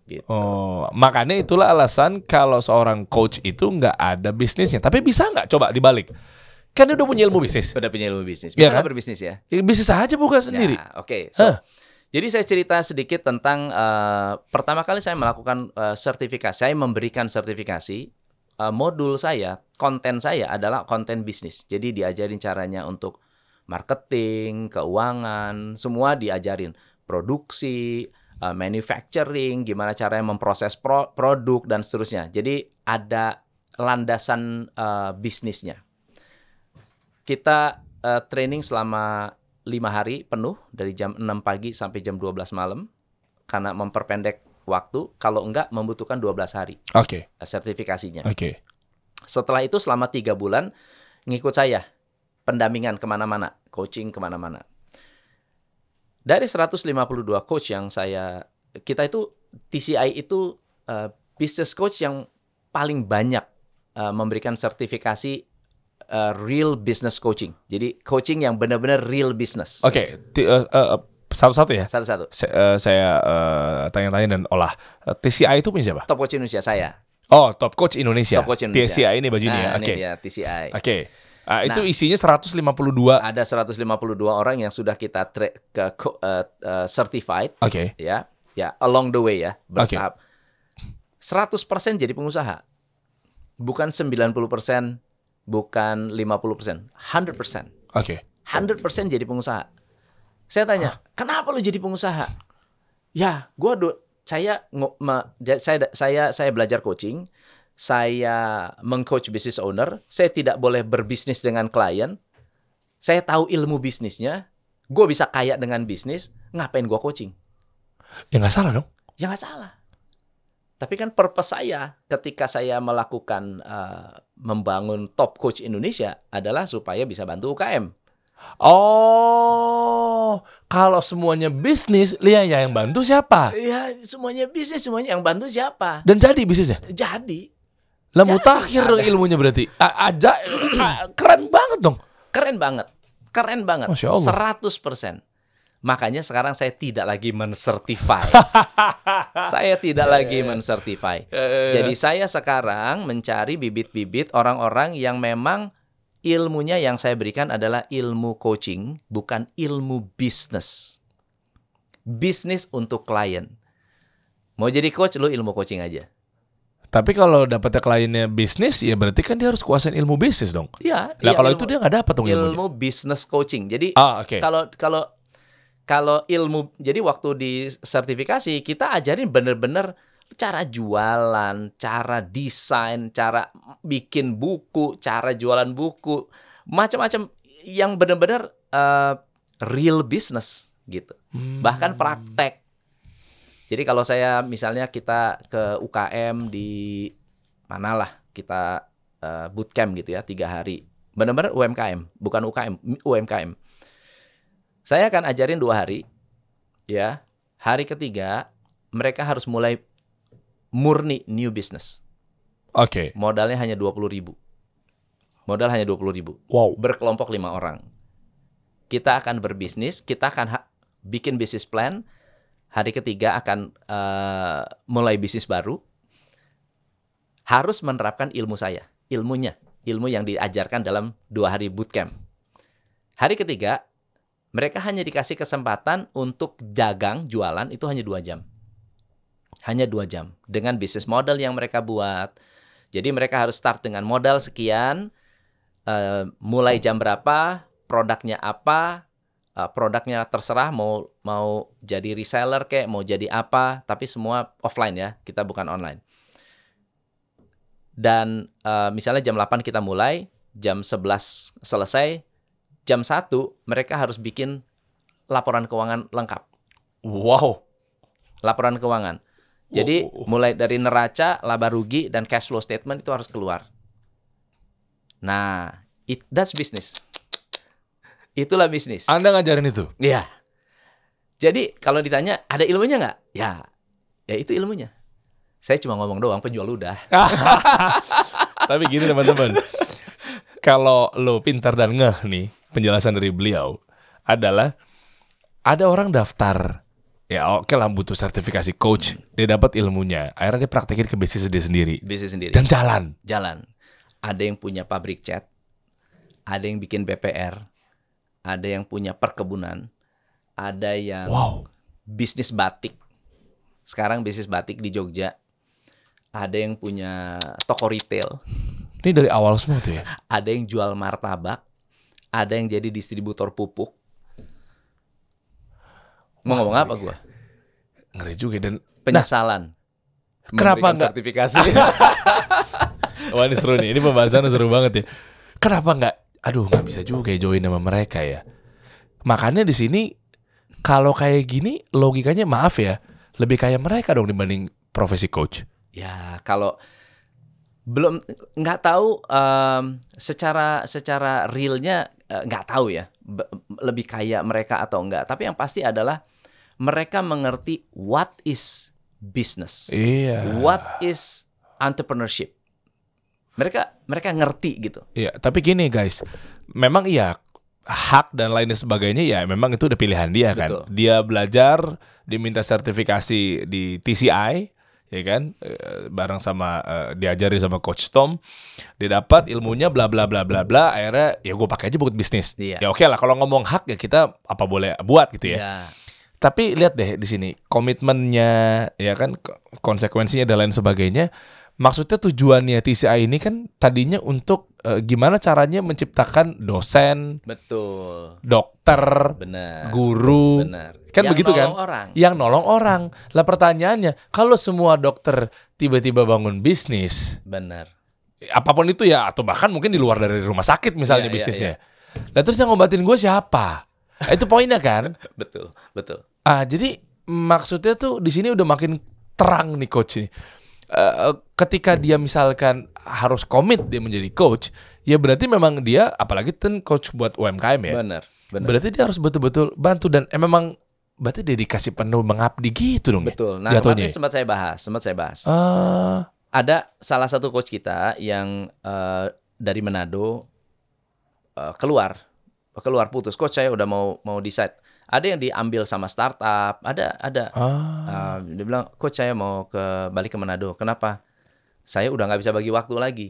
Gitu. Oh, makanya itulah alasan kalau seorang coach itu nggak ada bisnisnya. Tapi bisa nggak coba dibalik? Kan dia udah punya ilmu bisnis. Udah punya ilmu bisnis, Iya bisa kan? nggak berbisnis ya? Ya, bisnis aja buka sendiri. Ya, oke. So, jadi saya cerita sedikit tentang pertama kali saya melakukan sertifikasi. Saya memberikan sertifikasi. Modul saya, konten saya adalah konten bisnis. Jadi diajarin caranya untuk marketing, keuangan, semua diajarin. Produksi, manufacturing, gimana caranya memproses produk dan seterusnya. Jadi ada landasan bisnisnya. Kita training selama 5 hari penuh dari jam 6 pagi sampai jam 12 malam karena memperpendek waktu, kalau enggak membutuhkan 12 hari Oke. sertifikasinya. Oke. Setelah itu selama 3 bulan ngikut saya pendampingan kemana-mana, coaching kemana-mana. Dari 152 coach yang kita itu TCI itu business coach yang paling banyak memberikan sertifikasi real business coaching. Jadi coaching yang benar-benar real business. Oke. Satu-satu ya. Satu-satu. Saya tanya-tanya dan olah. TCI itu punya siapa? Top coach Indonesia saya. Oh, Top Coach Indonesia. Top Coach Indonesia. TCI ini bajunya ya. Ini Oke. dia TCI. Oke. Itu isinya 152. Ada 152 orang yang sudah kita certified. Oke. Ya, along the way ya, bertahap. 100% jadi pengusaha. Bukan 90%, bukan 50%, 100%. Oke. 100% jadi pengusaha. Saya tanya, kenapa lu jadi pengusaha? Ya, saya belajar coaching, saya mengcoach business owner, saya tidak boleh berbisnis dengan klien, saya tahu ilmu bisnisnya, gue bisa kaya dengan bisnis, ngapain gue coaching? Ya nggak salah dong. Ya nggak salah. Tapi kan purpose saya ketika saya melakukan membangun Top Coach Indonesia adalah supaya bisa bantu UKM. Oh, kalau semuanya bisnis, lihat ya yang bantu siapa? Ya semuanya bisnis, semuanya yang bantu siapa? Dan jadi bisnisnya? Jadi. Lah mutakhir dong ilmunya berarti. Keren banget dong. Keren banget. Keren banget. Masya Allah. 100%. Makanya sekarang saya tidak lagi mensertify. Saya tidak lagi mensertify. Jadi saya sekarang mencari bibit-bibit orang-orang yang memang ilmunya yang saya berikan adalah ilmu coaching, bukan ilmu bisnis. Bisnis untuk klien. Mau jadi coach, lu ilmu coaching aja. Tapi kalau dapetnya kliennya bisnis, ya berarti kan dia harus kuasain ilmu bisnis dong. Iya. Lah iya, kalau itu dia nggak dapat dong ilmunya. ilmu business coaching. Jadi Oke. kalau ilmu, jadi waktu di sertifikasi kita ajarin bener-bener cara jualan, cara desain, cara bikin buku, cara jualan buku, macam-macam yang bener-bener real business gitu. Bahkan praktek. Jadi kalau saya misalnya kita ke UKM di manalah kita bootcamp gitu ya 3 hari. Benar-benar UMKM, bukan UKM, UMKM. Saya akan ajarin 2 hari ya. Hari ketiga mereka harus mulai murni new business. Oke. Modalnya hanya 20.000. Modal hanya 20.000. Wow. Berkelompok 5 orang. Kita akan berbisnis, kita akan bikin bisnis plan. Hari ketiga akan mulai bisnis baru. Harus menerapkan ilmu saya, ilmu yang diajarkan dalam 2 hari bootcamp. Hari ketiga, mereka hanya dikasih kesempatan untuk dagang, jualan, itu hanya 2 jam. Hanya 2 jam. Dengan bisnis model yang mereka buat. Jadi mereka harus start dengan modal sekian, mulai jam berapa, produknya apa, produknya terserah mau jadi reseller kayak mau jadi apa, tapi semua offline ya, kita bukan online. Dan misalnya jam 8 kita mulai, jam 11 selesai, jam 1 mereka harus bikin laporan keuangan lengkap. Wow. Laporan keuangan. Jadi mulai dari neraca, laba rugi, dan cash flow statement itu harus keluar. Nah, that's business. Itulah bisnis. Anda ngajarin itu? Iya. Jadi kalau ditanya ada ilmunya nggak? Ya itu ilmunya. Saya cuma ngomong doang, penjual udah. Tapi gini teman-teman, kalau lo pintar dan ngeh nih, penjelasan dari beliau adalah ada orang daftar, ya oke lah butuh sertifikasi coach, dia dapat ilmunya, akhirnya dia praktekin ke bisnis dia sendiri. Bisnis sendiri. Dan jalan. Ada yang punya pabrik cat, ada yang bikin BPR. Ada yang punya perkebunan, ada yang bisnis batik. Sekarang bisnis batik di Jogja. Ada yang punya toko retail. Ini dari awal semua tuh ya? Ada yang jual martabak. Ada yang jadi distributor pupuk. Mau ngomong apa gua? Ngeri juga dan penyesalan. Kenapa enggak sertifikasi? Wah ini seru nih, ini pembahasannya seru banget ya. Kenapa enggak? Aduh, nggak bisa juga ya join sama mereka ya. Makanya di sini kalau kayak gini logikanya maaf ya, lebih kayak mereka dong dibanding profesi coach. Ya kalau belum nggak tahu secara realnya nggak tahu ya lebih kaya mereka atau enggak. Tapi yang pasti adalah mereka mengerti what is business, what is entrepreneurship. Mereka ngerti gitu. Iya, tapi gini guys, memang iya hak dan lain sebagainya ya memang itu udah pilihan dia. Betul. Kan. Dia belajar, diminta sertifikasi di TCI, ya kan, bareng sama diajari sama Coach Tom, dia dapat ilmunya bla bla bla bla bla, akhirnya ya gue pakai aja buat bisnis. Iya. Ya oke lah kalau ngomong hak ya kita apa boleh buat gitu ya. Iya. Tapi lihat deh di sini komitmennya, ya kan, konsekuensinya dan lain sebagainya. Maksudnya tujuannya TCI ini kan tadinya untuk gimana caranya menciptakan dosen, betul, dokter, benar, guru, benar. Kan yang begitu kan? Orang. Yang nolong orang. Lah pertanyaannya, kalau semua dokter tiba-tiba bangun bisnis, benar, apapun itu ya, atau bahkan mungkin di luar dari rumah sakit misalnya bisnisnya. Nah terus yang ngobatin gue siapa? Itu poinnya kan? Betul. Jadi maksudnya tuh di sini udah makin terang nih coach ini. Ketika dia misalkan harus komit dia menjadi coach, ya berarti memang dia, apalagi kan coach buat UMKM ya. Benar. Berarti dia harus betul-betul bantu dan memang berarti dedikasi penuh mengabdi gitu dong. Betul. Nah, kemarin sempat saya bahas. Ada salah satu coach kita yang dari Manado keluar putus. Coach saya udah mau decide. Ada yang diambil sama startup, ada. Dia bilang, coach saya mau balik ke Manado. Kenapa? Saya udah nggak bisa bagi waktu lagi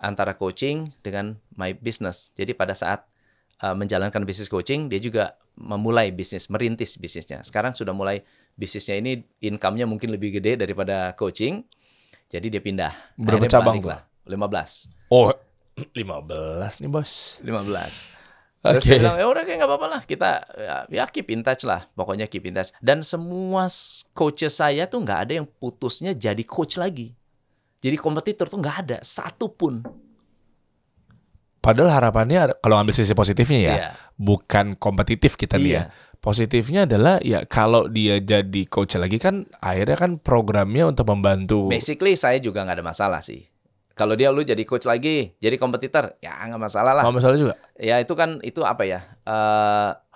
antara coaching dengan my business. Jadi pada saat menjalankan bisnis coaching, dia juga memulai bisnis, merintis bisnisnya. Sekarang sudah mulai bisnisnya ini income-nya mungkin lebih gede daripada coaching. Jadi dia pindah. Berapa Akhirnya cabang balik tuh? lah. 15. Oh, 15 nih bos. 15. Terus saya bilang, ya udah kayak nggak apa-apa lah. Kita ya keep in touch lah. Pokoknya keep in touch. Dan semua coaches saya tuh nggak ada yang putusnya jadi coach lagi. Jadi kompetitor tuh nggak ada. Satu pun. Padahal harapannya kalau ambil sisi positifnya ya, Iya. bukan kompetitif kita nih ya. Iya. Positifnya adalah ya kalau dia jadi coach lagi kan akhirnya kan programnya untuk membantu. Basically saya juga nggak ada masalah sih. Kalau lu jadi coach lagi, jadi kompetitor, ya nggak masalah lah. Nggak masalah juga. Ya itu apa ya?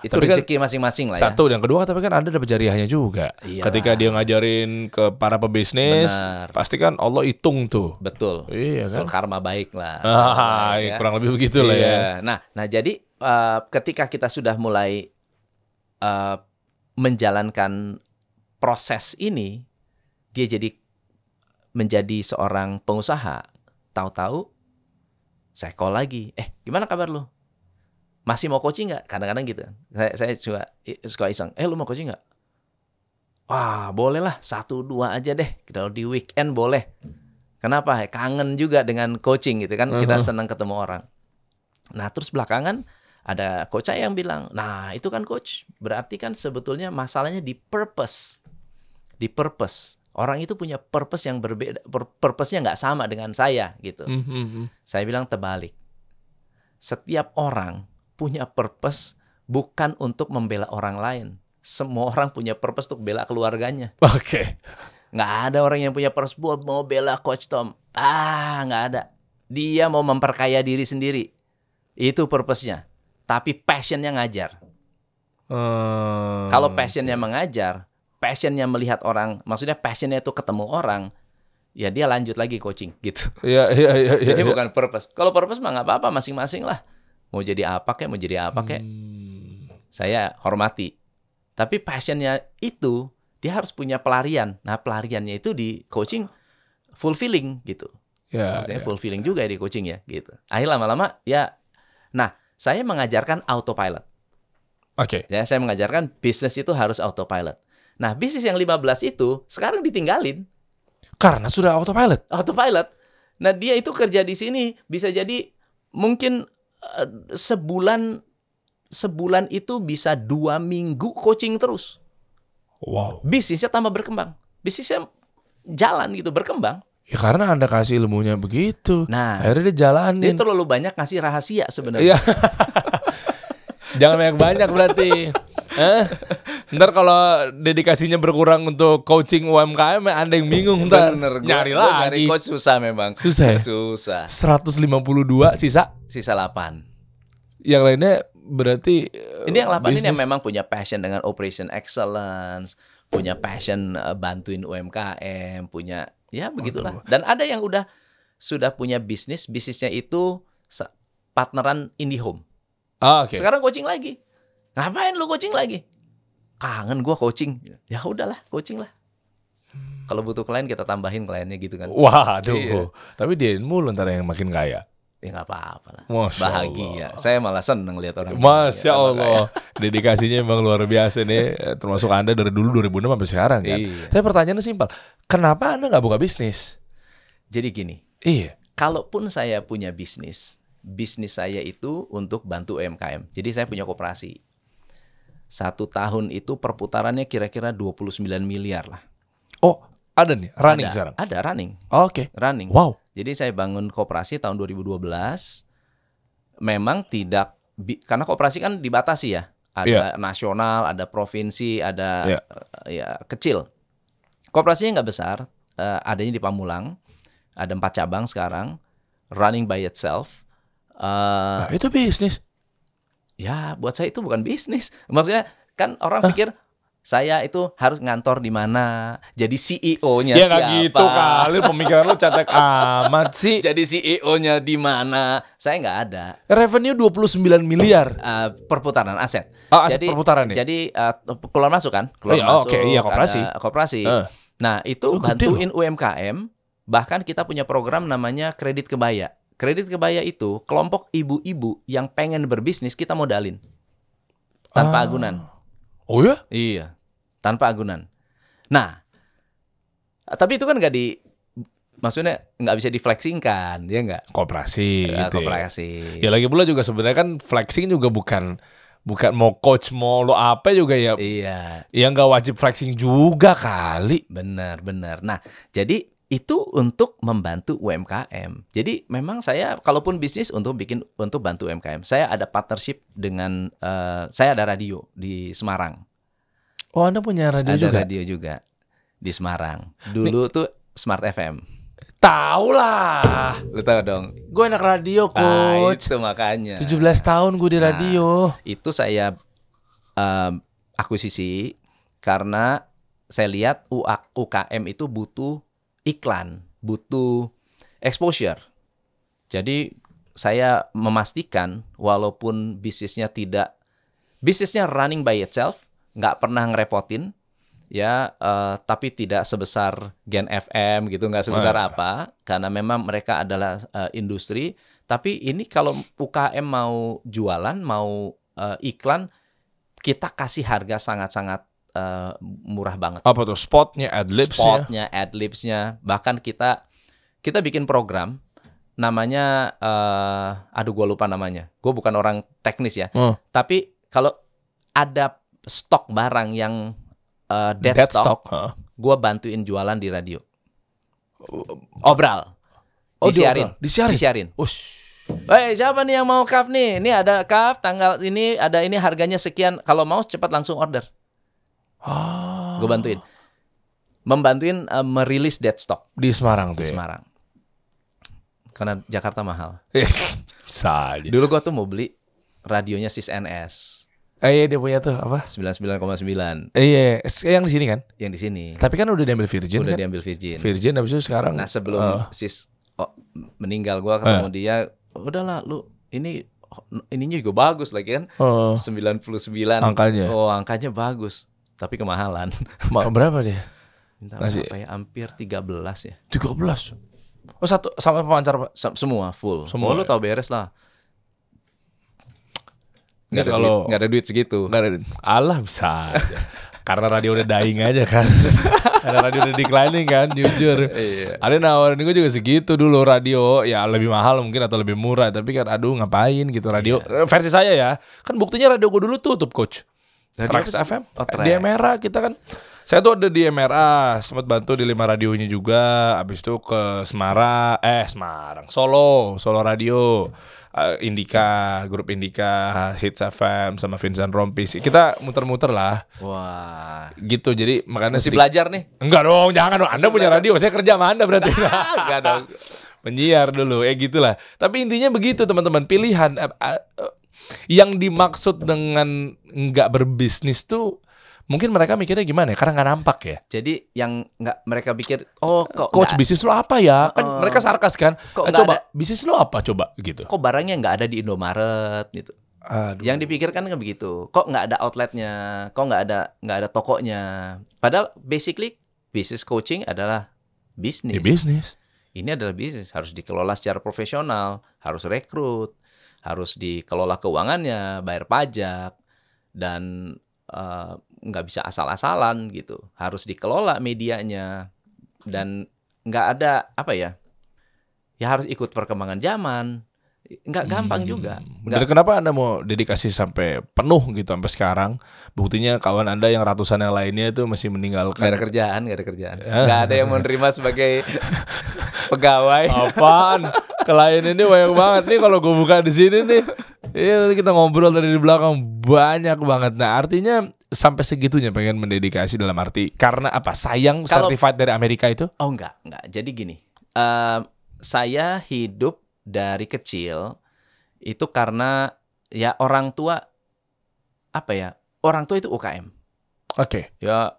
Itu Tapi kan rezeki masing-masing lah ya. Satu, yang kedua tapi kan ada dapat jariahnya juga. Iyalah. Ketika dia ngajarin ke para pebisnis, Benar. pasti kan Allah hitung tuh. Betul. Iya Betul, kan. karma baik lah. Ya, kurang lebih begitu lah ya. Nah jadi ketika kita sudah mulai menjalankan proses ini, dia menjadi seorang pengusaha. Tahu-tahu saya call lagi. Gimana kabar lu? Masih mau coaching nggak? Kadang-kadang gitu. Saya suka iseng. Lu mau coaching nggak? Wah, boleh lah. 1-2 aja deh. Kalau di weekend boleh. Kenapa? Kangen juga dengan coaching gitu kan. Kita senang ketemu orang. Nah, terus belakangan ada coach saya yang bilang, nah itu kan coach. Berarti kan sebetulnya masalahnya di purpose. Di purpose. Orang itu punya purpose yang berbeda. Purpose-nya nggak sama dengan saya gitu. Saya bilang terbalik. Setiap orang punya purpose bukan untuk membela orang lain. Semua orang punya purpose untuk bela keluarganya. Oke. Nggak ada orang yang punya purpose buat mau bela Coach Tom. Nggak ada. Dia mau memperkaya diri sendiri. Itu purpose-nya. Tapi passion-nya ngajar. Kalau passion-nya mengajar, passion-nya melihat orang, maksudnya passion-nya itu ketemu orang, ya dia lanjut lagi coaching gitu. Iya. Jadi bukan purpose. Kalau purpose mah nggak apa-apa, masing-masing lah. Mau jadi apa kek, saya hormati. Tapi passionnya itu, dia harus punya pelarian. Nah pelariannya itu di coaching fulfilling gitu. Maksudnya fulfilling juga di coaching ya gitu. Akhirnya lama-lama ya, nah saya mengajarkan autopilot. Oke. Ya, saya mengajarkan bisnis itu harus autopilot. Nah bisnis yang 15 itu sekarang ditinggalin. Karena sudah autopilot. Autopilot. Nah dia itu kerja di sini bisa jadi mungkin sebulan itu bisa 2 minggu coaching terus. Wow. Bisnisnya tambah berkembang. Bisnisnya jalan gitu, berkembang. Ya karena Anda kasih ilmunya begitu. Nah, akhirnya dia jalanin. Dia terlalu banyak ngasih rahasia sebenarnya. Iya. Jangan banyak-banyak berarti. Ntar kalau dedikasinya berkurang untuk coaching UMKM, Anda yang bingung ntar. Bener, nyari gua lagi. Nyari coach susah memang. Susah ya? Susah. 152 sisa. Sisa 8. Yang lainnya berarti Ini yang 8 ini yang memang punya passion dengan operation excellence, punya passion bantuin UMKM, punya ya begitulah. Dan ada yang sudah punya bisnisnya itu partneran IndiHome. Oke. Sekarang coaching lagi. Ngapain lu coaching lagi? Kangen gua coaching. Ya udahlah, coaching lah. Kalau butuh klien kita tambahin kliennya gitu kan. Waduh. Iya. Tapi dia mulu ntar yang makin kaya. Ya nggak apa-apa lah. Masya Bahagia. Allah. Saya malah seneng lihat orang. Masya bahagia. Allah. Dedikasinya emang luar biasa nih. Termasuk Anda dari dulu 2006 sampai sekarang kan. Iya. Tapi pertanyaannya simpel. Kenapa Anda nggak buka bisnis? Jadi gini, Iya. kalaupun saya punya bisnis saya itu untuk bantu UMKM. Jadi saya punya koperasi. 1 tahun itu perputarannya kira-kira 29 miliar lah. Oh, ada nih running sekarang. Ada running. Oke. Running. Wow. Jadi saya bangun koperasi tahun 2012. Memang tidak karena koperasi kan dibatasi ya. Ada nasional, ada provinsi, ada ya kecil. Koperasinya nggak besar, adanya di Pamulang. Ada 4 cabang sekarang, running by itself. Nah, itu bisnis. Ya, buat saya itu bukan bisnis. Maksudnya kan orang pikir saya itu harus ngantor di mana, jadi CEO-nya Ya siapa. nggak gitu kali, pemikiran lu cetek amat sih. Jadi CEO-nya di mana? Saya nggak ada. Revenue 29 miliar. Perputaran aset. Aset perputaran ya? Jadi keluar masuk kan? Keluar masuk. Oke, iya, koperasi. Ada koperasi. Nah, itu gede bantuin UMKM. Bahkan kita punya program namanya Kredit Kebaya. Kredit Kebaya itu kelompok ibu-ibu yang pengen berbisnis kita modalin. Tanpa agunan. Oh ya? Iya, tanpa agunan. Nah, tapi itu kan maksudnya nggak bisa diflexingkan, ya nggak? Koperasi gitu. Koperasi. Ya lagi pula juga sebenarnya kan flexing juga bukan mau coach mau lo apa juga ya. Iya. Ya nggak wajib flexing juga kali. Benar. Nah, jadi itu untuk membantu UMKM. Jadi memang saya kalaupun bisnis untuk bantu UMKM. Saya ada partnership dengan saya ada radio di Semarang. Oh, Anda punya radio juga? Ada radio juga di Semarang. Dulu tuh Smart FM. Tahu lah. Lu tahu dong. Gue anak radio, coach. Itu makanya. 17 tahun gue di radio. Itu saya akuisisi karena saya lihat UKM itu butuh iklan, butuh exposure. Jadi saya memastikan walaupun bisnisnya running by itself, nggak pernah ngerepotin, ya, tapi tidak sebesar Gen FM gitu, nggak sebesar apa, karena memang mereka adalah industri. Tapi ini kalau UKM mau jualan, mau iklan, kita kasih harga sangat-sangat murah banget. Apa tuh? Spotnya, adlibsnya. Bahkan kita bikin program namanya, gue lupa namanya. Gue bukan orang teknis ya. Tapi kalau ada stok barang yang dead stock, gue bantuin jualan di radio. Obral. Disiarin. Hei, siapa nih yang mau kaf nih? Ini ada kaf tanggal ini, ada ini harganya sekian. Kalau mau cepat langsung order. Gue membantuin merilis dead stock di Semarang tuh. Di Semarang. Karena Jakarta mahal. Bisa aja. Dulu gue tuh mau beli radionya SIS-NS. Iya, dia punya tuh apa? 99,9. Iya, yang di sini kan? Yang di sini. Tapi kan udah diambil Virgin. Udah kan? diambil Virgin. Virgin habis itu sekarang. Nah, sebelum SIS meninggal, gue ketemu dia, udahlah lu ininya juga bagus lagi kan. 99. Angkanya. Oh, angkanya bagus. Tapi kemahalan. Berapa dia? Minta berapa ya? Hampir 13 ya. 13. Oh, satu sama pemancar, Pak. Semua full. Semua. Lu tahu beres lah. Nggak ada duit segitu. Nggak ada duit. Allah bisa aja. Karena radio udah dying aja kan. Karena radio udah declining kan, jujur. Iya. Ada nawarin gue juga segitu dulu radio. Ya lebih mahal mungkin atau lebih murah. Tapi kan aduh ngapain gitu radio. Versi saya ya. Kan buktinya radio gue dulu tutup, coach. Trax FM. Di MRA kita kan. Saya tuh ada di MRA. Sempat bantu di 5 radionya juga. Abis itu ke Semarang. Solo radio. Indika, grup Indika, Hits FM sama Vincent Rompis. Kita muter-muter lah. Wah, gitu. Jadi makanya masih belajar nih. Enggak dong, jangan dong. Anda punya radio, saya kerja sama Anda berarti. Enggak dong. Penyiar dulu, gitulah. Tapi intinya begitu teman-teman. Pilihan yang dimaksud dengan nggak berbisnis tuh mungkin mereka mikirnya gimana ya? Karena nggak nampak ya. Jadi yang nggak mereka pikir, kok coach bisnis lo apa ya? Kan mereka sarkas kan. Coba bisnis lo apa coba gitu. Kok barangnya nggak ada di Indomaret gitu. Aduh. Yang dipikirkan kan begitu. Kok nggak ada outletnya? Kok nggak ada tokonya? Padahal basically business coaching adalah bisnis. Bisnis. Ini adalah bisnis, harus dikelola secara profesional, harus rekrut, harus dikelola keuangannya, bayar pajak, dan nggak bisa asal-asalan gitu. Harus dikelola medianya, dan nggak ada ya harus ikut perkembangan zaman. Nggak gampang juga. Dan kenapa Anda mau dedikasi sampai penuh gitu sampai sekarang? Buktinya kawan Anda yang ratusan yang lainnya itu masih meninggalkan. Nggak ada kerjaan. Nggak ada yang menerima sebagai pegawai. Apaan? Klien ini banyak banget nih kalau gue buka di sini nih. Iya, kita ngobrol dari di belakang banyak banget. Nah, artinya sampai segitunya pengen mendedikasi dalam arti karena apa? Sayang certified dari Amerika itu? Oh, enggak. Jadi gini. Saya hidup dari kecil itu karena ya orang tua itu UKM. Oke. Ya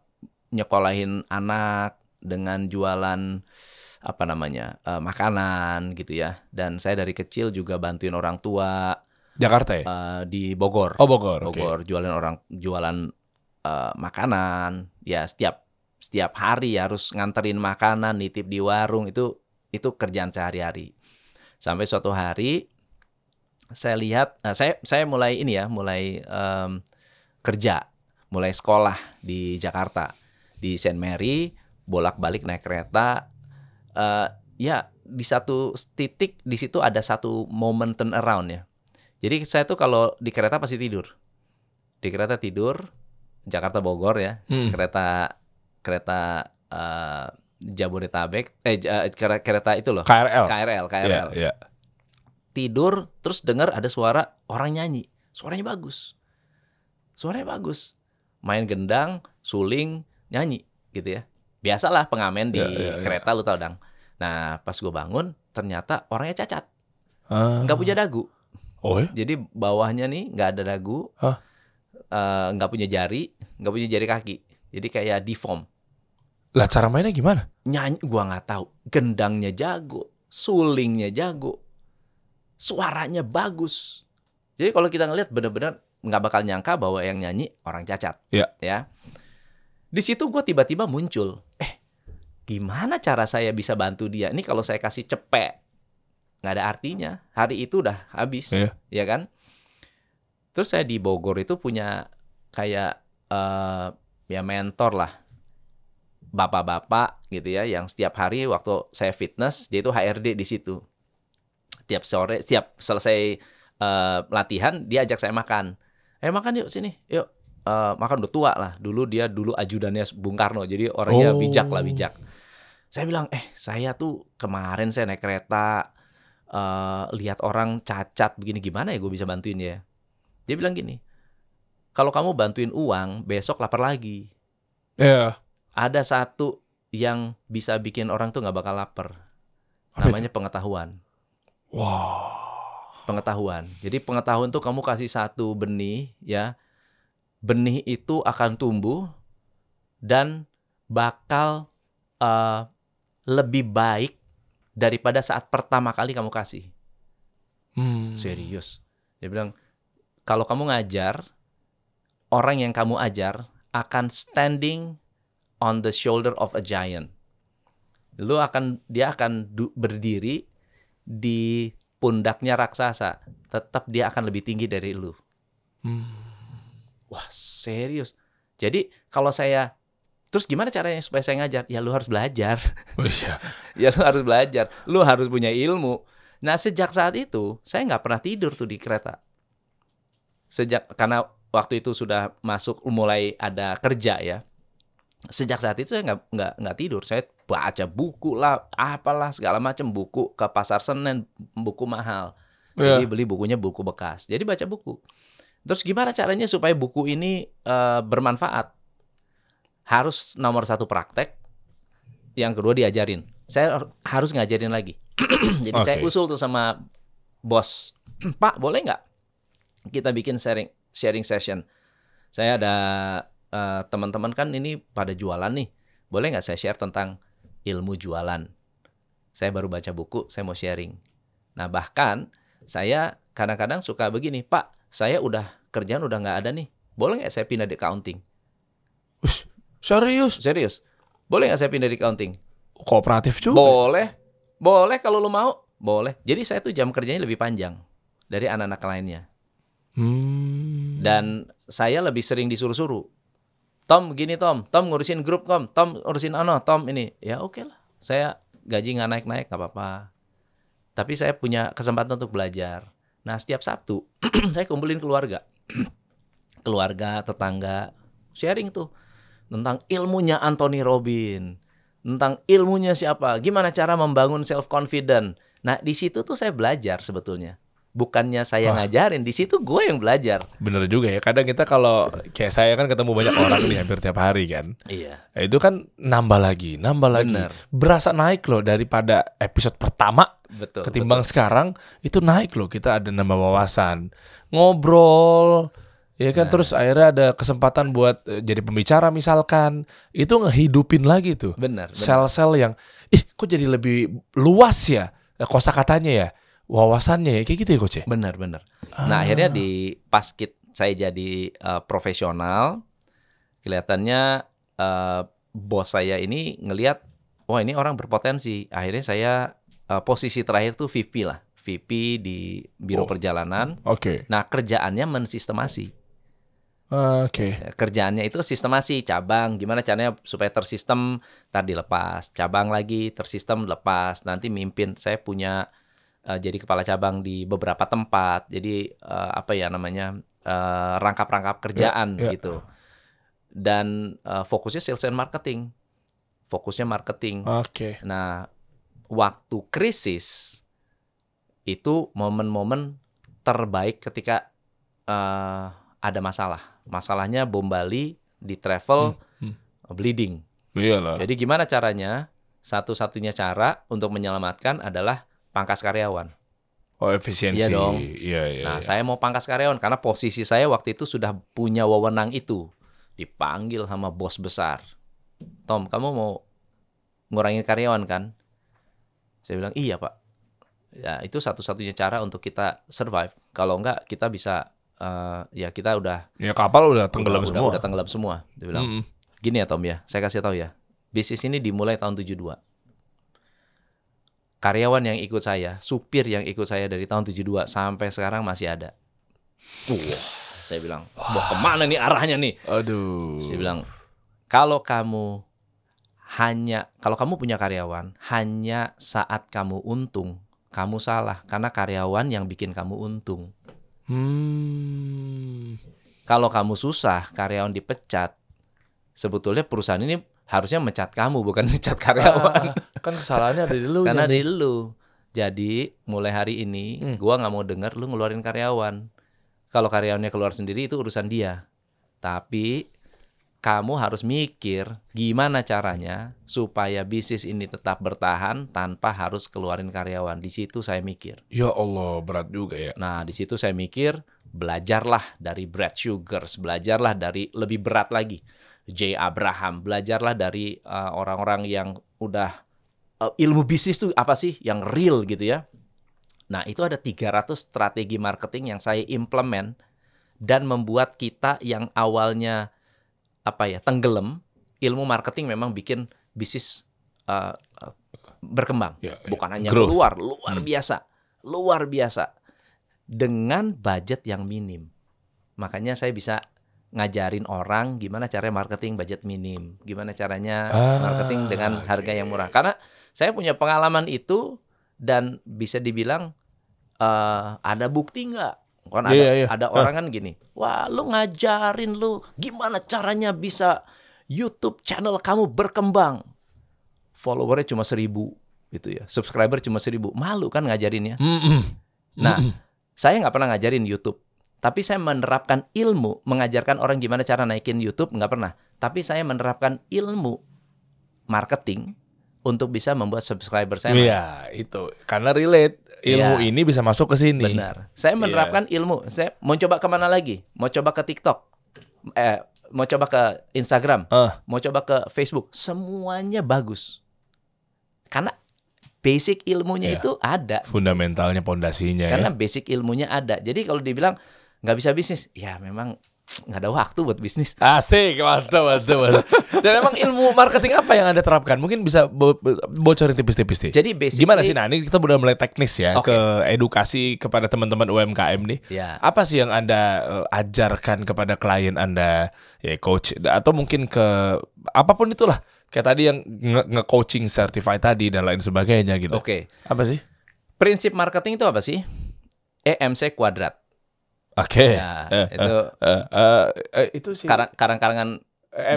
nyekolahin anak dengan jualan makanan gitu ya. Dan saya dari kecil juga bantuin orang tua. Jakarta ya? Di Bogor. Oh, Bogor. Bogor. Okay. Jualan makanan. Ya setiap hari harus nganterin makanan, nitip di warung, itu kerjaan sehari-hari. Sampai suatu hari saya lihat, saya mulai kerja, mulai sekolah di Jakarta, di Saint Mary, bolak-balik naik kereta. ya di satu titik di situ ada satu momen turn around ya. Jadi saya tuh kalau di kereta pasti tidur. Di kereta tidur, Jakarta Bogor ya, kereta Jabodetabek, kereta itu loh, KRL. Yeah. Tidur, terus dengar ada suara orang nyanyi, suaranya bagus, main gendang, suling, nyanyi, gitu ya. Biasalah pengamen di kereta lu tau dang. Nah pas gue bangun, ternyata orangnya cacat, nggak punya dagu. Oh ya? Jadi bawahnya nih nggak ada dagu, nggak punya jari kaki, jadi kayak deform. Lah cara mainnya gimana? Nyanyi gua nggak tahu, gendangnya jago, sulingnya jago, suaranya bagus. Jadi kalau kita ngelihat benar-benar nggak bakal nyangka bahwa yang nyanyi orang cacat. Ya. Di situ gua tiba-tiba muncul, gimana cara saya bisa bantu dia? Ini kalau saya kasih cepet, nggak ada artinya. Hari itu udah habis, ya kan? Terus saya di Bogor itu punya kayak ya mentor lah, bapak-bapak gitu ya, yang setiap hari waktu saya fitness dia itu HRD di situ. Tiap sore, setiap selesai latihan dia ajak saya makan. Makan yuk sini, yuk makan, udah tua lah. Dulu ajudannya Bung Karno, jadi orangnya bijak. Saya bilang, saya tuh kemarin saya naik kereta lihat orang cacat begini, gimana ya gue bisa bantuin ya? Dia bilang gini, kalau kamu bantuin uang, besok lapar lagi. Ada satu yang bisa bikin orang tuh nggak bakal lapar. Namanya pengetahuan. Wow. Pengetahuan. Jadi pengetahuan tuh kamu kasih satu benih, ya. Benih itu akan tumbuh dan bakal lebih baik daripada saat pertama kali kamu kasih. Serius. Dia bilang, kalau kamu ngajar, orang yang kamu ajar akan standing on the shoulder of a giant. Dia akan berdiri di pundaknya raksasa. Tetap dia akan lebih tinggi dari lu. Wah, serius. Jadi kalau saya, terus gimana caranya supaya saya ngajar? Ya lu harus belajar. Ya lu harus belajar. Lu harus punya ilmu. Nah sejak saat itu saya nggak pernah tidur tuh di kereta. Karena waktu itu sudah masuk, mulai ada kerja ya. Sejak saat itu saya nggak tidur. Saya baca buku lah, apalah segala macam buku, ke pasar Senen, buku mahal. Jadi beli bukunya buku bekas. Jadi baca buku. Terus gimana caranya supaya buku ini bermanfaat? Harus nomor satu praktek, yang kedua diajarin. Saya harus ngajarin lagi. Jadi saya usul tuh sama bos, Pak boleh nggak kita bikin sharing session? Saya ada teman-teman kan ini pada jualan nih, boleh nggak saya share tentang ilmu jualan? Saya baru baca buku, saya mau sharing. Nah bahkan saya kadang-kadang suka begini, Pak saya kerjaan udah nggak ada nih, boleh nggak saya pindah di accounting? Serius. Boleh nggak saya pindah di accounting? Kooperatif juga. Boleh kalau lu mau, boleh. Jadi saya tuh jam kerjanya lebih panjang dari anak-anak lainnya. Dan saya lebih sering disuruh-suruh. Tom ngurusin grup, Tom ngurusin Tom ini. Ya oke lah, saya gaji nggak naik-naik nggak apa-apa. Tapi saya punya kesempatan untuk belajar. Nah setiap Sabtu saya kumpulin keluarga, tetangga, sharing tuh tentang ilmunya Anthony Robbins, tentang ilmunya siapa, gimana cara membangun self confident. Nah di situ tuh saya belajar sebetulnya. Bukannya saya ngajarin, di situ gue yang belajar. Bener juga ya. Kadang kita kalau kayak saya kan ketemu banyak orang nih hampir tiap hari kan. Iya. Itu kan nambah lagi. Bener. Berasa naik loh daripada episode pertama. Betul. Ketimbang sekarang itu naik loh. Kita ada nambah wawasan, ngobrol, ya kan. Terus akhirnya ada kesempatan buat jadi pembicara misalkan. Itu ngehidupin lagi tuh. Bener. Sel-sel yang kok jadi lebih luas ya kosakatanya ya. Wawasannya ya kayak gitu ya Coach ya? Benar. Nah akhirnya pas saya jadi profesional, kelihatannya bos saya ini ngelihat, wah ini orang berpotensi. Akhirnya saya posisi terakhir tuh VP di Biro Perjalanan. Oke. Nah kerjaannya mensistemasi. Oke. Kerjaannya itu sistemasi, cabang, gimana caranya supaya tersistem, ntar dilepas, cabang lagi, tersistem, lepas, nanti mimpin. Saya punya jadi kepala cabang di beberapa tempat, jadi apa ya namanya, rangkap-rangkap kerjaan gitu. Dan fokusnya sales and marketing, fokusnya marketing. Oke. Nah, waktu krisis itu momen-momen terbaik ketika ada masalah. Masalahnya bom Bali di travel bleeding. Iyalah. Jadi gimana caranya? Satu-satunya cara untuk menyelamatkan adalah pangkas karyawan. Oh, efisiensi. Iya dong. Iya. Nah, saya mau pangkas karyawan karena posisi saya waktu itu sudah punya wewenang itu. Dipanggil sama bos besar. Tom, kamu mau ngurangin karyawan kan? Saya bilang, iya Pak. Ya, itu satu-satunya cara untuk kita survive. Kalau enggak, kita bisa ya kita udah kapal udah tenggelam semua. Udah tenggelam semua. Dia bilang, gini ya Tom ya, saya kasih tahu ya. Bisnis ini dimulai tahun 72. Karyawan yang ikut saya, supir yang ikut saya dari tahun 72 sampai sekarang masih ada. Saya bilang, mau kemana nih arahnya nih? Aduh. Saya bilang, kalau kamu punya karyawan hanya saat kamu untung, kamu salah karena karyawan yang bikin kamu untung. Kalau kamu susah, karyawan dipecat, sebetulnya perusahaan ini harusnya mecat kamu, bukan mecat karyawan. Kan kesalahannya ada di lu. Karena di lu. Jadi mulai hari ini, gua nggak mau dengar lu ngeluarin karyawan. Kalau karyawannya keluar sendiri itu urusan dia. Tapi kamu harus mikir gimana caranya supaya bisnis ini tetap bertahan tanpa harus keluarin karyawan. Di situ saya mikir. Ya Allah, berat juga ya. Nah, di situ saya mikir, belajarlah dari Brad Sugars, belajarlah dari lebih berat lagi, Jay Abraham, belajarlah dari orang-orang yang udah ilmu bisnis tuh apa sih yang real gitu ya. Nah, itu ada 300 strategi marketing yang saya implement dan membuat kita yang awalnya tenggelam, ilmu marketing memang bikin bisnis berkembang. Bukan hanya growth. luar biasa dengan budget yang minim. Makanya saya bisa ngajarin orang gimana caranya marketing budget minim, gimana caranya marketing dengan harga yang murah. Karena saya punya pengalaman itu dan bisa dibilang ada bukti nggak? Kan ada orang kan gini, wah lu ngajarin lu gimana caranya bisa YouTube channel kamu berkembang, followernya cuma 1.000 gitu ya, subscriber cuma 1.000, malu kan ngajarinnya. Nah, saya nggak pernah ngajarin YouTube, tapi saya menerapkan ilmu mengajarkan orang gimana cara naikin YouTube, nggak pernah. Tapi saya menerapkan ilmu marketing untuk bisa membuat subscriber saya naik. Iya, itu karena relate ilmu ini bisa masuk ke sini. Benar. Saya menerapkan ilmu. Saya mau coba kemana lagi? Mau coba ke TikTok, mau coba ke Instagram, mau coba ke Facebook. Semuanya bagus. Karena basic ilmunya itu ada. Fundamentalnya, pondasinya. Karena basic ilmunya ada. Jadi kalau dibilang nggak bisa bisnis, ya memang nggak ada waktu buat bisnis. Asik, mantap. Dan emang ilmu marketing apa yang Anda terapkan? Mungkin bisa bocorin tipis-tipis nih. Jadi basically, gimana sih? Nah, ini kita udah mulai teknis ya, ke edukasi kepada teman-teman UMKM nih. Ya. Apa sih yang Anda ajarkan kepada klien Anda, ya coach, atau mungkin ke apapun itulah. Kayak tadi yang nge-coaching certified tadi dan lain sebagainya gitu. Oke. Apa sih? Prinsip marketing itu apa sih? EMC kuadrat. Oke. Ya, itu sih karang-karangan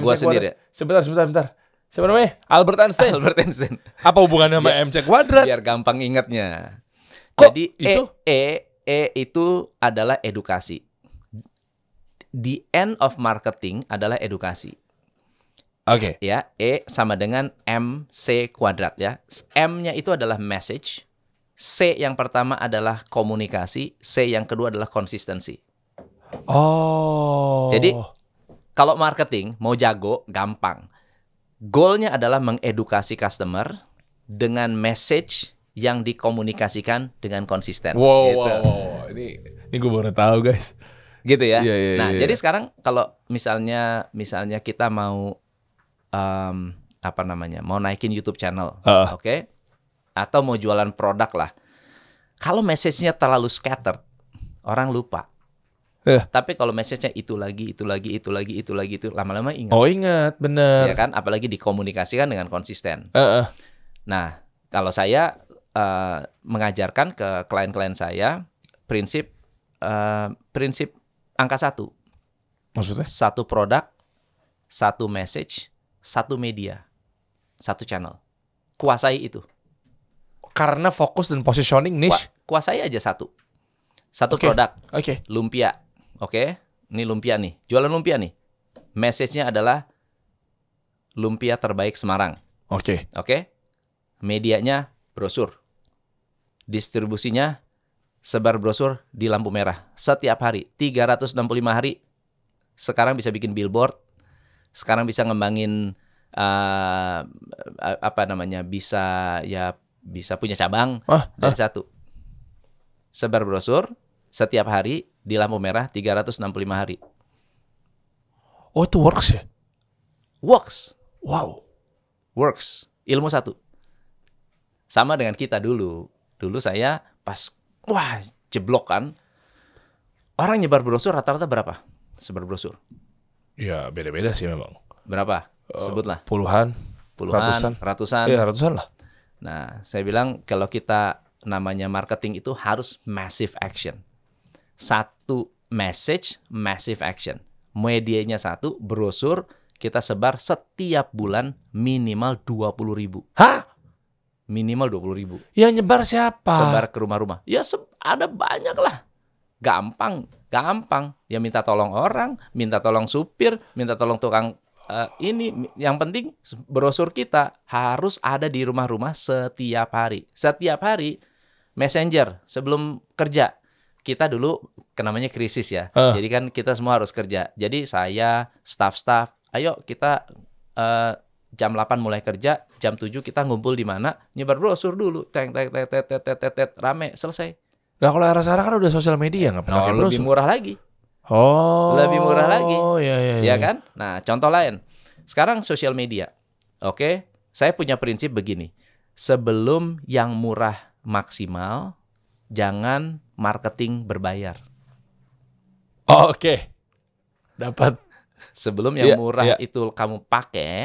gua sendiri. Sebentar. Siapa namanya? Albert Einstein. Albert Einstein. Apa hubungannya sama MC kuadrat? Biar gampang ingatnya. Kok Jadi itu? itu adalah edukasi. The end of marketing adalah edukasi. Oke. Ya, E sama dengan MC kuadrat ya. M-nya itu adalah message. C yang pertama adalah komunikasi, C yang kedua adalah konsistensi. Oh. Jadi kalau marketing mau jago gampang. Goalnya adalah mengedukasi customer dengan message yang dikomunikasikan dengan konsisten. Wow. Ini gue baru tahu guys. Gitu ya. Iya. Jadi sekarang kalau misalnya kita mau mau naikin YouTube channel, oke? Atau mau jualan produk lah. Kalau message-nya terlalu scattered, orang lupa. Tapi kalau message-nya itu lagi, itu lama-lama ingat. Oh ingat, bener. Ya kan, apalagi dikomunikasikan dengan konsisten. Heeh. Nah, kalau saya mengajarkan ke klien-klien saya prinsip angka 1. Maksudnya? 1 produk, 1 message, 1 media, 1 channel. Kuasai itu. Karena fokus dan positioning niche. Kuasai aja 1 Oke. produk. Oke. Lumpia. Oke, ini lumpia nih. Jualan lumpia nih. Message-nya adalah lumpia terbaik Semarang. Oke. Oke. Medianya brosur. Distribusinya sebar brosur di lampu merah setiap hari, 365 hari. Sekarang bisa bikin billboard. Sekarang bisa ngembangin bisa punya cabang dari 1. Sebar brosur setiap hari di lampu merah 365 hari. Oh itu works ya? Works. Wow. Works. Ilmu 1. Sama dengan kita dulu. Dulu saya pas, jeblok kan. Orang nyebar brosur rata-rata berapa? Sebar brosur. Ya beda-beda sih memang. Berapa? Sebutlah. Puluhan. Ratusan. Iya ratusan lah. Nah, saya bilang kalau kita namanya marketing itu harus massive action. 1 message, massive action. Medianya 1, brosur kita sebar setiap bulan minimal 20.000. Hah? Minimal 20.000. Ya nyebar siapa? Sebar ke rumah-rumah. Ya ada banyak lah. Gampang. Ya minta tolong orang, minta tolong supir, minta tolong tukang ini. Yang penting brosur kita harus ada di rumah-rumah setiap hari. Setiap hari. Messenger sebelum kerja. Kita dulu namanya krisis ya. Jadi kan kita semua harus kerja. Jadi saya, staff, ayo kita jam 8 mulai kerja, jam 7 kita ngumpul di mana? Nyebar brosur dulu. Rame, selesai. Nah kalau era sekarang kan udah sosial media nggak pakai brosur. Lebih murah lagi. Lebih murah lagi. Oh iya. Ya kan? Nah, contoh lain. Sekarang sosial media. Oke, saya punya prinsip begini. Sebelum yang murah maksimal, jangan marketing berbayar. Oke. Dapat. Sebelum yang murah itu kamu pakai,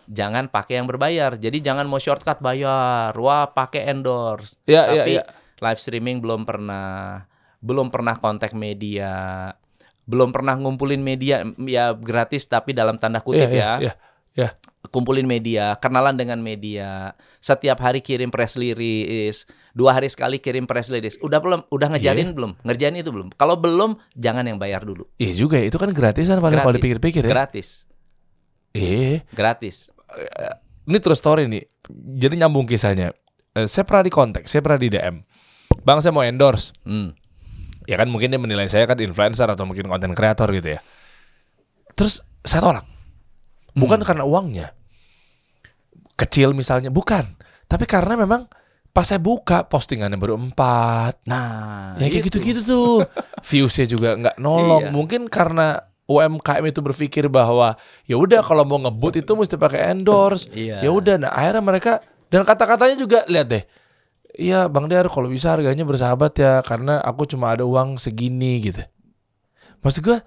jangan pakai yang berbayar. Jadi jangan mau shortcut bayar, pakai endorse. Tapi live streaming belum pernah kontak media, belum pernah ngumpulin media ya gratis tapi dalam tanda kutip ya. Kumpulin media, kenalan dengan media, setiap hari kirim press release, 2 hari sekali kirim press release. Udah ngejarin belum? Ngerjain itu belum? Kalau belum, jangan yang bayar dulu. Iya juga, itu kan gratisan paling kalau dipikir-pikir ya. Gratis. Gratis. Ini true story nih. Jadi nyambung kisahnya. Saya pernah di kontak, saya pernah di DM. Bang, saya mau endorse. Ya kan mungkin dia menilai saya kan influencer atau mungkin content creator gitu ya. Terus saya tolak. Bukan karena uangnya kecil misalnya, bukan. Tapi karena memang pas saya buka postingannya baru 4. Nah, ya kayak gitu-gitu tuh. Viewsnya juga nggak nolong. Mungkin karena UMKM itu berpikir bahwa ya udah kalau mau ngebut itu mesti pakai endorse. Ya udah, nah akhirnya mereka dan kata-katanya juga lihat deh. Iya Bang Der, kalau bisa harganya bersahabat ya, karena aku cuma ada uang segini gitu. Maksud gue,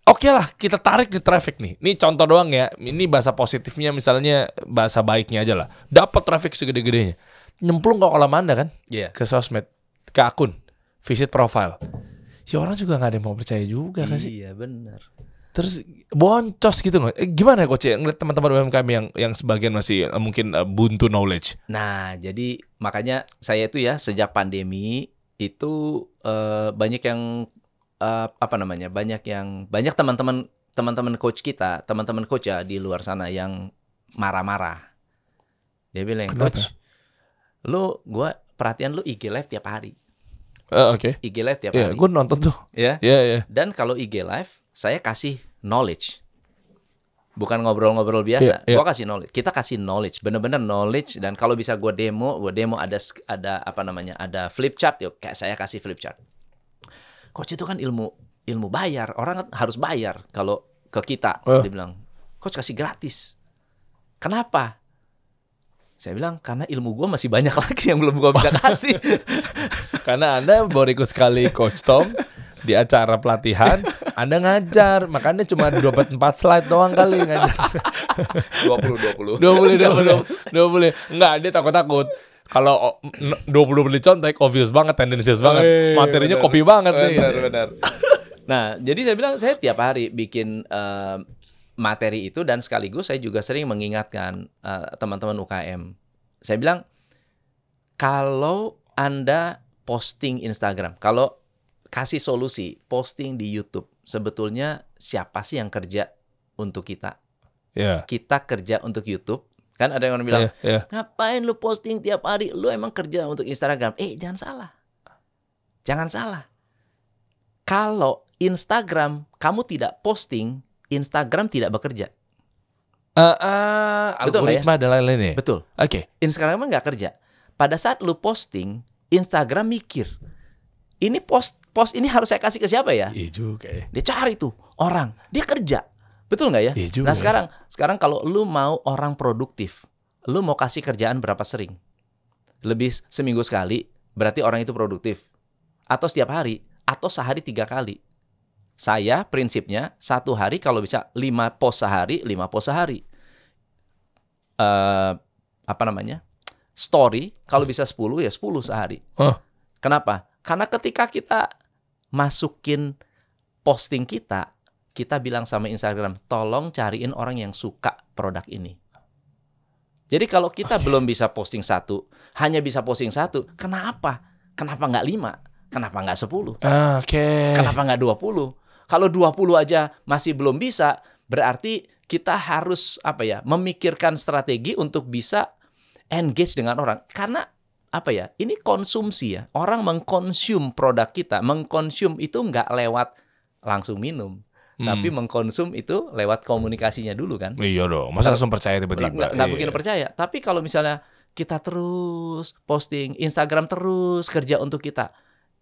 oke lah, kita tarik di traffic nih. Ini contoh doang ya. Ini bahasa positifnya, misalnya bahasa baiknya aja lah. Dapat traffic segede-gedenya. Nyemplung ke kolam Anda kan? Ke sosmed, ke akun, visit profile. Ya orang juga nggak ada yang mau percaya juga kan sih? Iya benar. Terus boncos gitu nggak? Gimana ya Coach? Ngeliat teman-teman UMKM yang sebagian masih mungkin buntu knowledge. Nah, jadi makanya saya itu ya sejak pandemi itu banyak yang banyak teman-teman coach kita, teman-teman coach ya di luar sana yang marah-marah. Dia bilang, Coach, gua perhatian lu IG live tiap hari. IG live tiap hari. Gue nonton tuh. Ya. Dan kalau IG live, saya kasih knowledge. Bukan ngobrol-ngobrol biasa. Gue kasih knowledge. Kita kasih knowledge, bener-bener knowledge. Dan kalau bisa gue demo ada flip chart. Yuk, kayak saya kasih flip chart. Coach itu kan ilmu bayar. Orang harus bayar kalau ke kita. Dia bilang, Coach kasih gratis. Kenapa? Saya bilang, karena ilmu gue masih banyak lagi yang belum gue bisa kasih. Karena Anda baru ikut sekali Coach Tom. di acara pelatihan Anda ngajar, makanya cuma dapat 4 slide doang kali ngajar. 20. 20. Enggak, dia takut-takut. Kalau 20 menit contek, obvious banget, tendensius banget. Materinya kopi banget nih. Benar. Nah, jadi saya bilang saya tiap hari bikin materi itu, dan sekaligus saya juga sering mengingatkan teman-teman UKM. Saya bilang, kalau Anda posting Instagram, kalau kasih solusi posting di YouTube, sebetulnya siapa sih yang kerja untuk kita? Kita kerja untuk YouTube. Kan ada yang orang bilang, ngapain lu posting tiap hari? Lu emang kerja untuk Instagram. Jangan salah. Kalau Instagram kamu tidak posting, Instagram tidak bekerja. Algoritma dan lain-lain ya? Betul. Oke. Instagram nggak kerja. Pada saat lu posting, Instagram mikir, ini post ini harus saya kasih ke siapa ya? Iya juga ya. Dia cari tuh orang, dia kerja. Betul nggak ya? Iya juga. Nah sekarang kalau lu mau orang produktif, lu mau kasih kerjaan berapa sering? Lebih seminggu sekali, berarti orang itu produktif. Atau setiap hari, atau sehari 3 kali. Saya prinsipnya 1 hari kalau bisa 5 post sehari, 5 post sehari. Story kalau bisa 10 ya 10 sehari. Kenapa? Karena ketika kita masukin posting kita bilang sama Instagram, tolong cariin orang yang suka produk ini. Jadi kalau kita belum bisa posting 1, hanya bisa posting 1, kenapa? Kenapa nggak 5? Kenapa nggak 10? Kenapa nggak 20? Kalau 20 aja masih belum bisa, berarti kita harus memikirkan strategi untuk bisa engage dengan orang. Karena ini konsumsi ya. Orang mengkonsum produk kita. Mengkonsum itu nggak lewat langsung minum. Tapi mengkonsum itu lewat komunikasinya dulu kan. Iya dong. Masa langsung percaya tiba-tiba? Nggak mungkin percaya. Tapi kalau misalnya kita terus posting, Instagram terus kerja untuk kita.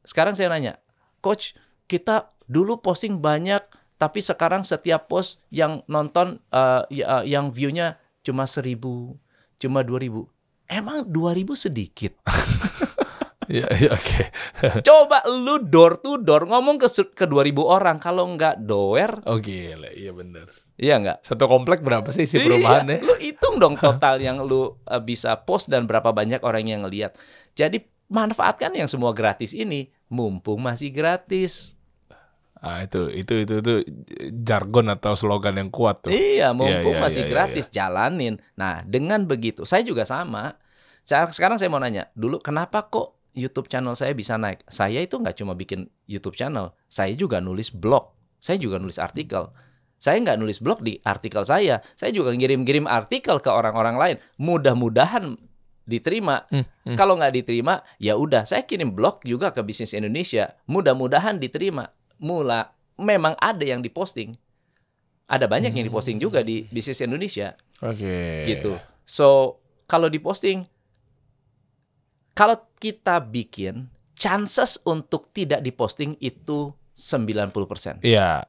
Sekarang saya nanya, Coach, kita dulu posting banyak, tapi sekarang setiap post yang nonton, yang view-nya cuma 1.000, cuma 2.000. Emang 2.000 sedikit? Oke. Coba lu door to door ngomong ke 2.000 orang. Kalau nggak doer. Gila, iya benar. Iya nggak? Satu komplek berapa sih perumahannya? Lu hitung dong total yang lu bisa post dan berapa banyak orang yang ngelihat. Jadi manfaatkan yang semua gratis ini, mumpung masih gratis. Itu jargon atau slogan yang kuat tuh. Iya, mumpung masih gratis, jalanin. Nah, dengan begitu, saya juga sama. Sekarang saya mau nanya, dulu kenapa kok YouTube channel saya bisa naik? Saya itu nggak cuma bikin YouTube channel, saya juga nulis blog, saya juga nulis artikel. Saya nggak nulis blog di artikel saya juga ngirim-ngirim artikel ke orang-orang lain. Mudah-mudahan diterima. Kalau nggak diterima, ya udah, saya kirim blog juga ke Bisnis Indonesia. Mudah-mudahan diterima. Memang ada yang diposting. Ada banyak yang diposting juga di Bisnis Indonesia. Gitu. So, kalau diposting, kalau kita bikin, chances untuk tidak diposting itu 90%. Iya.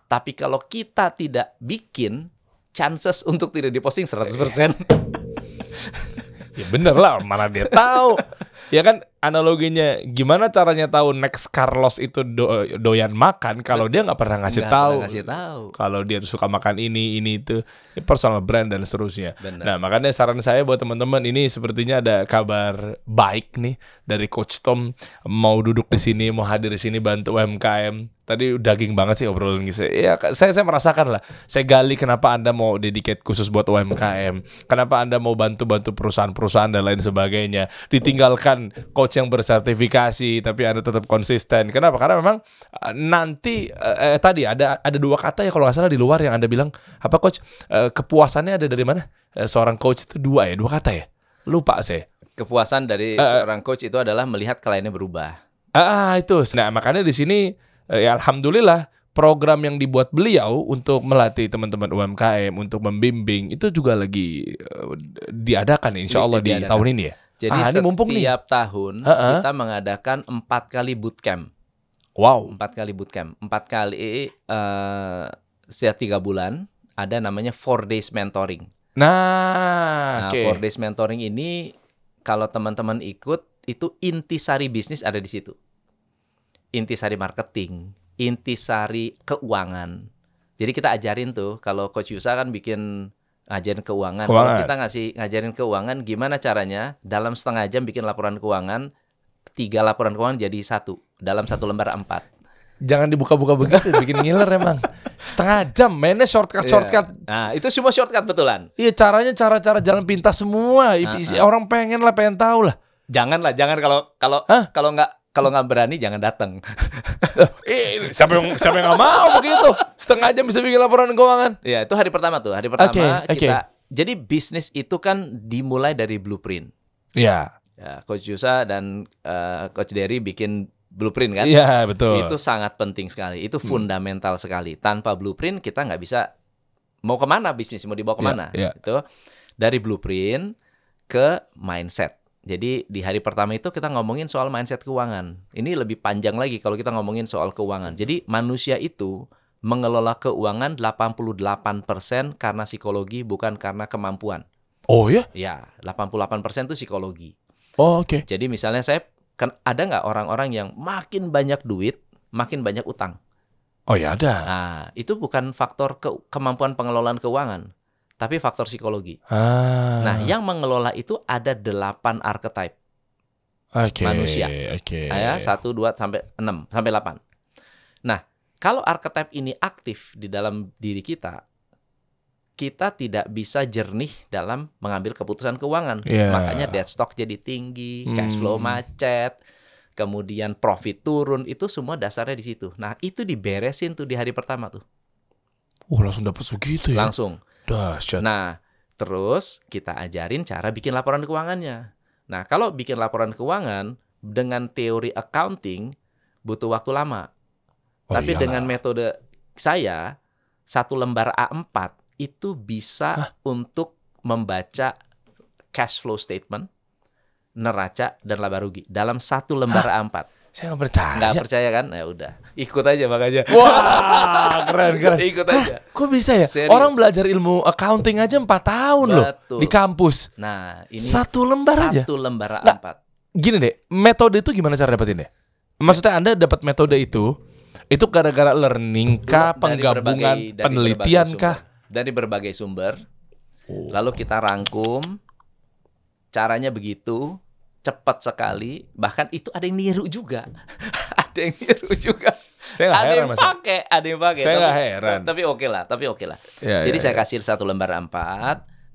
Tapi kalau kita tidak bikin, chances untuk tidak diposting 100%. Ya bener lah, mana dia tahu. Ya kan analoginya, gimana caranya tahu next Carlos itu doyan makan kalau dia nggak pernah ngasih tahu. Kalau dia tuh suka makan ini itu, personal brand dan seterusnya. Bener. Nah makanya saran saya buat teman-teman, ini sepertinya ada kabar baik nih dari Coach Tom, mau duduk di sini, mau hadir di sini bantu UMKM. Tadi daging banget sih obrolan gitu. Ya, saya merasakan lah. Saya gali kenapa Anda mau dedicate khusus buat UMKM. Kenapa Anda mau bantu-bantu perusahaan-perusahaan dan lain sebagainya. Ditinggalkan coach yang bersertifikasi tapi Anda tetap konsisten. Kenapa? Karena memang nanti tadi ada 2 kata ya kalau nggak salah di luar yang Anda bilang, apa Coach? Kepuasannya ada dari mana? Seorang coach itu 2 kata ya? Lupa saya. Kepuasan dari seorang coach itu adalah melihat kliennya berubah. Itu. Nah, makanya di sini ya alhamdulillah program yang dibuat beliau untuk melatih teman-teman UMKM untuk membimbing itu juga lagi diadakan insya Allah di tahun ini ya. Jadi setiap tahun kita mengadakan 4 kali bootcamp. Wow. 4 kali bootcamp. 4 kali setiap 3 bulan ada namanya 4 days mentoring. Nah, 4 days mentoring ini kalau teman-teman ikut, itu intisari bisnis ada di situ. intisari marketing, intisari keuangan. Jadi kita ajarin tuh, kalau Coach Yusa kan ngajarin keuangan. Kalau kita ngajarin keuangan, gimana caranya dalam setengah jam bikin laporan keuangan, 3 laporan keuangan jadi 1 dalam 1 lembar A4. Jangan dibuka-buka begitu, bikin ngiler emang. Setengah jam, mainnya shortcut. Nah, itu semua shortcut betulan. Iya, caranya cara jalan pintas semua. Orang pengen tahu lah. Jangan kalau nggak berani jangan datang. Siapa yang nggak mau begitu? Setengah jam bisa bikin laporan keuangan. Ya, itu hari pertama tuh. Hari pertama kita. Jadi bisnis itu kan dimulai dari blueprint. Iya. Ya, Coach Yusa dan Coach Dery bikin blueprint kan? Iya, betul. Itu sangat penting sekali. Itu fundamental sekali. Tanpa blueprint kita nggak bisa mau kemana bisnis, mau dibawa kemana. Itu dari blueprint ke mindset. Jadi di hari pertama itu kita ngomongin soal mindset keuangan. Ini lebih panjang lagi kalau kita ngomongin soal keuangan. Jadi manusia itu mengelola keuangan 88% karena psikologi, bukan karena kemampuan. Oh ya? Ya, 88% itu psikologi. Oh, oke. Jadi misalnya ada nggak orang-orang yang makin banyak duit, makin banyak utang? Oh ya, ada. Nah, itu bukan faktor kemampuan pengelolaan keuangan, tapi faktor psikologi. Nah, yang mengelola itu ada 8 archetype manusia. Ya, 1, 2, sampai 6, sampai 8. Nah, kalau archetype ini aktif di dalam diri kita tidak bisa jernih dalam mengambil keputusan keuangan. Makanya debt stock jadi tinggi, cash flow macet, kemudian profit turun, itu semua dasarnya di situ. Nah, itu diberesin tuh di hari pertama tuh. Langsung dapat segitu ya? Langsung. Dahsyat. Nah, terus kita ajarin cara bikin laporan keuangannya. Nah, kalau bikin laporan keuangan dengan teori accounting butuh waktu lama. Tapi dengan metode saya, 1 lembar A4 itu bisa untuk membaca cash flow statement, neraca, dan laba rugi dalam 1 lembar A4. Saya nggak percaya. Nggak percaya kan? Ya udah, ikut aja makanya. Wah, keren. Ikut aja. Kok bisa ya? Serius. Orang belajar ilmu accounting aja 4 tahun loh di kampus. Nah, ini 1 lembar aja. 1 lembar A4. Nah, gini deh, metode itu gimana cara dapetinnya? Maksudnya Anda dapat metode itu gara-gara learning kah, penggabungan penelitian kah? Dari berbagai sumber. Lalu kita rangkum, caranya begitu, cepat sekali. Bahkan itu ada yang niru juga. Ada yang niru juga. Saya nggak heran, Mas. Ada yang pakai. Saya nggak heran. Tapi oke lah. Jadi saya kasih 1 lembar A4.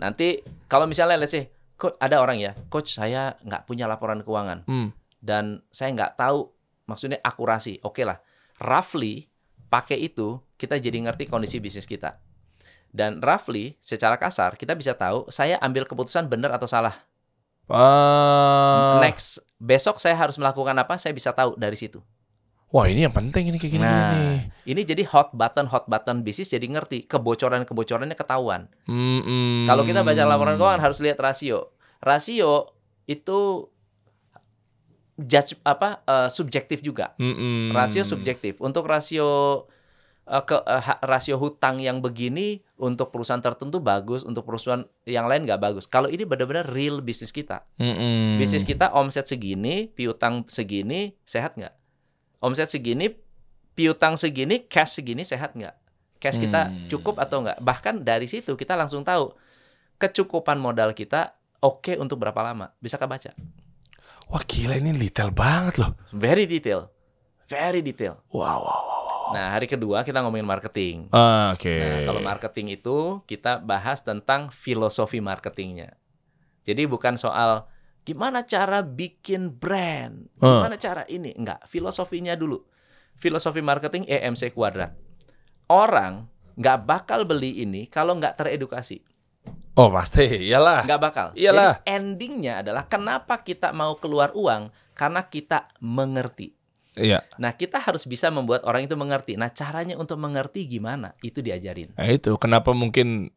Nanti kalau misalnya let's say, Coach, ada orang ya, Coach saya nggak punya laporan keuangan. Dan saya nggak tahu, maksudnya akurasi. Oke lah, roughly pakai itu, kita jadi ngerti kondisi bisnis kita. Dan roughly, secara kasar, kita bisa tahu saya ambil keputusan benar atau salah. Next, besok saya harus melakukan apa, saya bisa tahu dari situ. Wah, ini yang penting ini kayak gini. Ini jadi hot button bisnis, jadi ngerti kebocorannya ketahuan. Kalau kita baca laporan keuangan harus lihat rasio. Rasio itu subjektif juga. Rasio subjektif. Untuk rasio rasio hutang yang begini untuk perusahaan tertentu bagus, untuk perusahaan yang lain nggak bagus. Kalau ini benar-benar real bisnis kita. Bisnis kita omset segini, piutang segini, sehat nggak? Omset segini, piutang segini, cash segini, sehat nggak? Cash kita cukup atau nggak? Bahkan dari situ kita langsung tahu kecukupan modal kita oke untuk berapa lama. Bisa kebaca. Wah gila, ini detail banget loh. Very detail. Wow. Nah, hari kedua kita ngomongin marketing. Oke. Nah, kalau marketing itu kita bahas tentang filosofi marketingnya. Jadi bukan soal gimana cara bikin brand, gimana cara ini. Enggak, filosofinya dulu. Filosofi marketing EMC kuadrat. Orang nggak bakal beli ini kalau nggak teredukasi. Oh pasti, iyalah. Nggak bakal. Iyalah. Jadi endingnya adalah kenapa kita mau keluar uang? Karena kita mengerti. Iya. Nah, kita harus bisa membuat orang itu mengerti. Nah, caranya untuk mengerti gimana? Itu diajarin. Nah, itu kenapa mungkin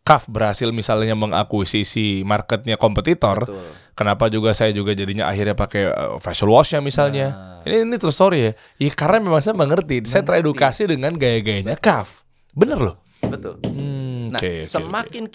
CAF berhasil misalnya mengakuisisi marketnya kompetitor. Betul. Kenapa juga saya juga jadinya akhirnya pakai facial washnya misalnya. Ini true story ya. Ya karena memang saya mengerti. Saya teredukasi dengan gaya-gayanya CAF. Bener loh. Betul. Nah, semakin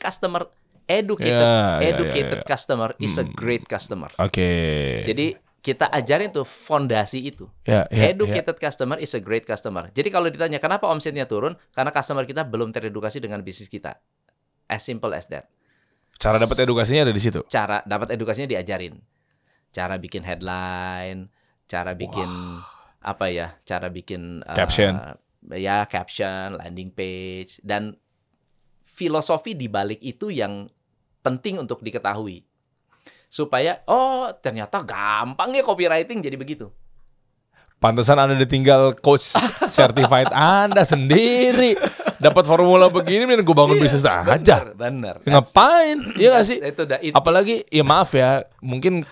customer educated, educated customer is a great customer. Oke. Jadi kita ajarin tuh fondasi itu. Educated customer is a great customer. Jadi kalau ditanya kenapa omsetnya turun, karena customer kita belum teredukasi dengan bisnis kita. As simple as that. Cara dapat edukasinya ada di situ. Cara dapat edukasinya diajarin. Cara bikin headline, cara bikin cara bikin caption. Caption, landing page, dan filosofi di balik itu yang penting untuk diketahui. Supaya, ternyata gampang ya copywriting jadi begitu. Pantesan Anda ditinggal coach certified Anda sendiri. Dapat formula begini, gue bangun bisnis aja. Bener. Ngapain? Iya gak sih? Itu apalagi, ya maaf ya, mungkin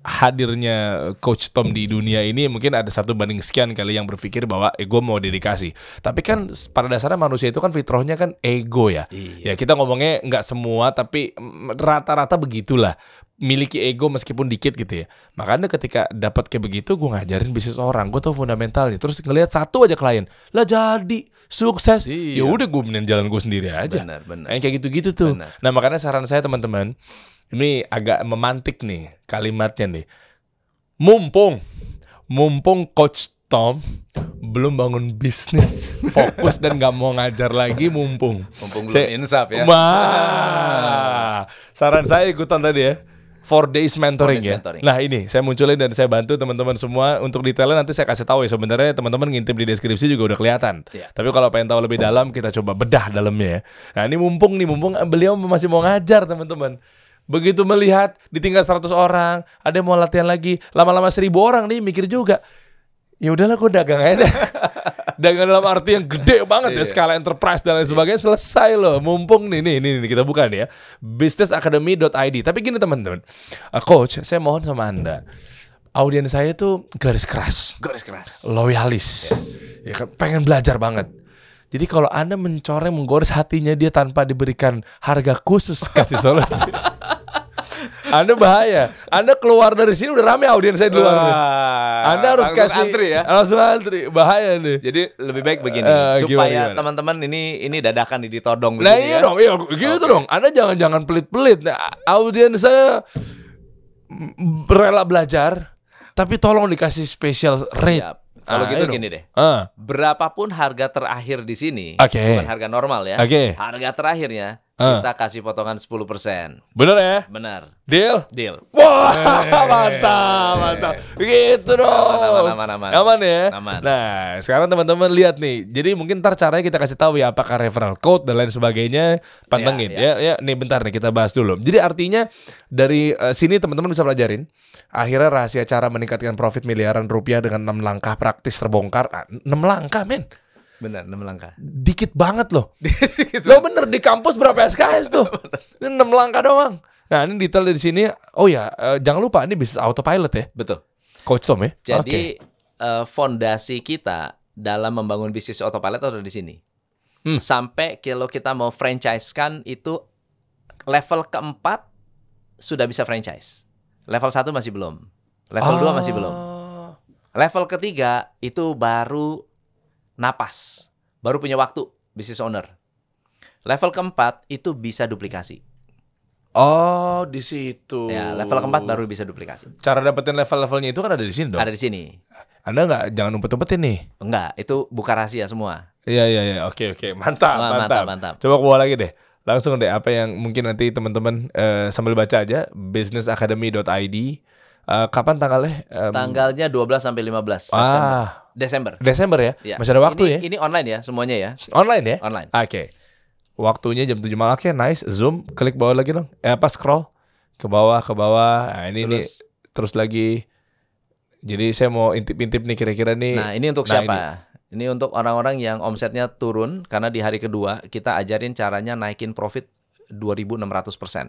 hadirnya Coach Tom di dunia ini mungkin ada 1 banding sekian kali yang berpikir bahwa gue mau dedikasi. Tapi kan pada dasarnya manusia itu kan fitrahnya kan ego ya. Iya. Ya kita ngomongnya nggak semua, tapi rata-rata begitulah. Miliki ego meskipun dikit gitu ya. Makanya ketika dapat kayak begitu, gue ngajarin bisnis orang, gue tau fundamentalnya. Terus ngelihat 1 aja klien, lah jadi sukses. Ya udah gue mending jalan gue sendiri aja. Benar. Kayak gitu-gitu tuh. Benar. Nah makanya saran saya teman-teman, ini agak memantik nih kalimatnya nih. Mumpung Coach Tom belum bangun bisnis, fokus dan gak mau ngajar lagi, mumpung belum insaf ya. Saran saya ikutan tadi ya. 4 days mentoring ya. Mentoring. Nah ini saya munculin dan saya bantu teman-teman semua. Untuk detailnya nanti saya kasih tahu ya. Sebenarnya teman-teman ngintip di deskripsi juga udah kelihatan. Tapi kalau pengen tahu lebih dalam, kita coba bedah dalamnya ya. Nah ini mumpung beliau masih mau ngajar teman-teman. Begitu melihat ditinggal 100 orang, ada yang mau latihan lagi, lama-lama 1000 orang nih mikir juga. Ya udahlah gue dagang aja. Dagang dalam arti yang gede banget ya, skala enterprise dan lain sebagainya, selesai loh. Mumpung nih kita buka nih ya, businessacademy.id. Tapi gini teman-teman, coach, saya mohon sama Anda, audiens saya tuh garis keras, loyalis, ya kan, pengen belajar banget. Jadi kalau Anda menggores hatinya dia tanpa diberikan harga khusus kasih solusi, Anda bahaya. Anda keluar dari sini udah rame audiens saya di luar. Anda harus kasih antri ya. Langsung antri. Bahaya nih. Jadi lebih baik begini supaya teman-teman ini dadakan ditodong. Nah iya dong, gitu dong. Anda jangan pelit-pelit. Nah, audiens saya rela belajar, tapi tolong dikasih special rate. Siap. Kalau gitu gini deh. Berapapun harga terakhir di sini, bukan harga normal ya. Harga terakhirnya kita kasih potongan 10%. Bener ya? Benar. Deal? Wah, mantap. Gitu dong. Aman ya? Aman. Nah, sekarang teman-teman lihat nih. Jadi mungkin ntar caranya kita kasih tahu ya, apakah referral code dan lain sebagainya. Pantengin ya. Nih bentar nih kita bahas dulu. Jadi artinya dari sini teman-teman bisa pelajarin akhirnya rahasia cara meningkatkan profit miliaran rupiah dengan 6 langkah praktis terbongkar. 6 langkah, men. Benar, 6 langkah. Dikit banget loh. Lo bener di kampus berapa SKS tuh? Ini 6 langkah doang. Nah ini detail di sini. Oh ya, jangan lupa ini bisnis autopilot ya. Betul. Coach Tom ya. Jadi fondasi kita dalam membangun bisnis autopilot ada di sini. Sampai kalau kita mau franchise-kan itu level keempat sudah bisa franchise. Level 1 masih belum. Level 2 masih belum. Level ketiga itu baru napas, baru punya waktu business owner. Level keempat itu bisa duplikasi. Oh, di situ. Ya, level keempat baru bisa duplikasi. Cara dapetin level-levelnya itu kan ada di sini dong. Ada di sini. Anda jangan umpet-umpetin nih. Enggak, itu buka rahasia semua. Iya. Oke. Mantap. Coba ke bawah lagi deh. Langsung deh apa yang mungkin nanti teman-teman sambil baca aja, businessacademy.id. Kapan tanggalnya? Tanggalnya 12 sampai 15 September. Desember ya? Masih ada waktu ya? Ini online ya semuanya ya? Online ya? Online. Oke. Waktunya jam 7 malam. Oke, nice. Zoom, klik bawah lagi dong. Scroll ke bawah. Nah, ini terus lagi. Jadi saya mau intip-intip nih kira-kira nih. Nah, ini untuk siapa? Ini untuk orang-orang yang omsetnya turun karena di hari kedua kita ajarin caranya naikin profit 2.600%.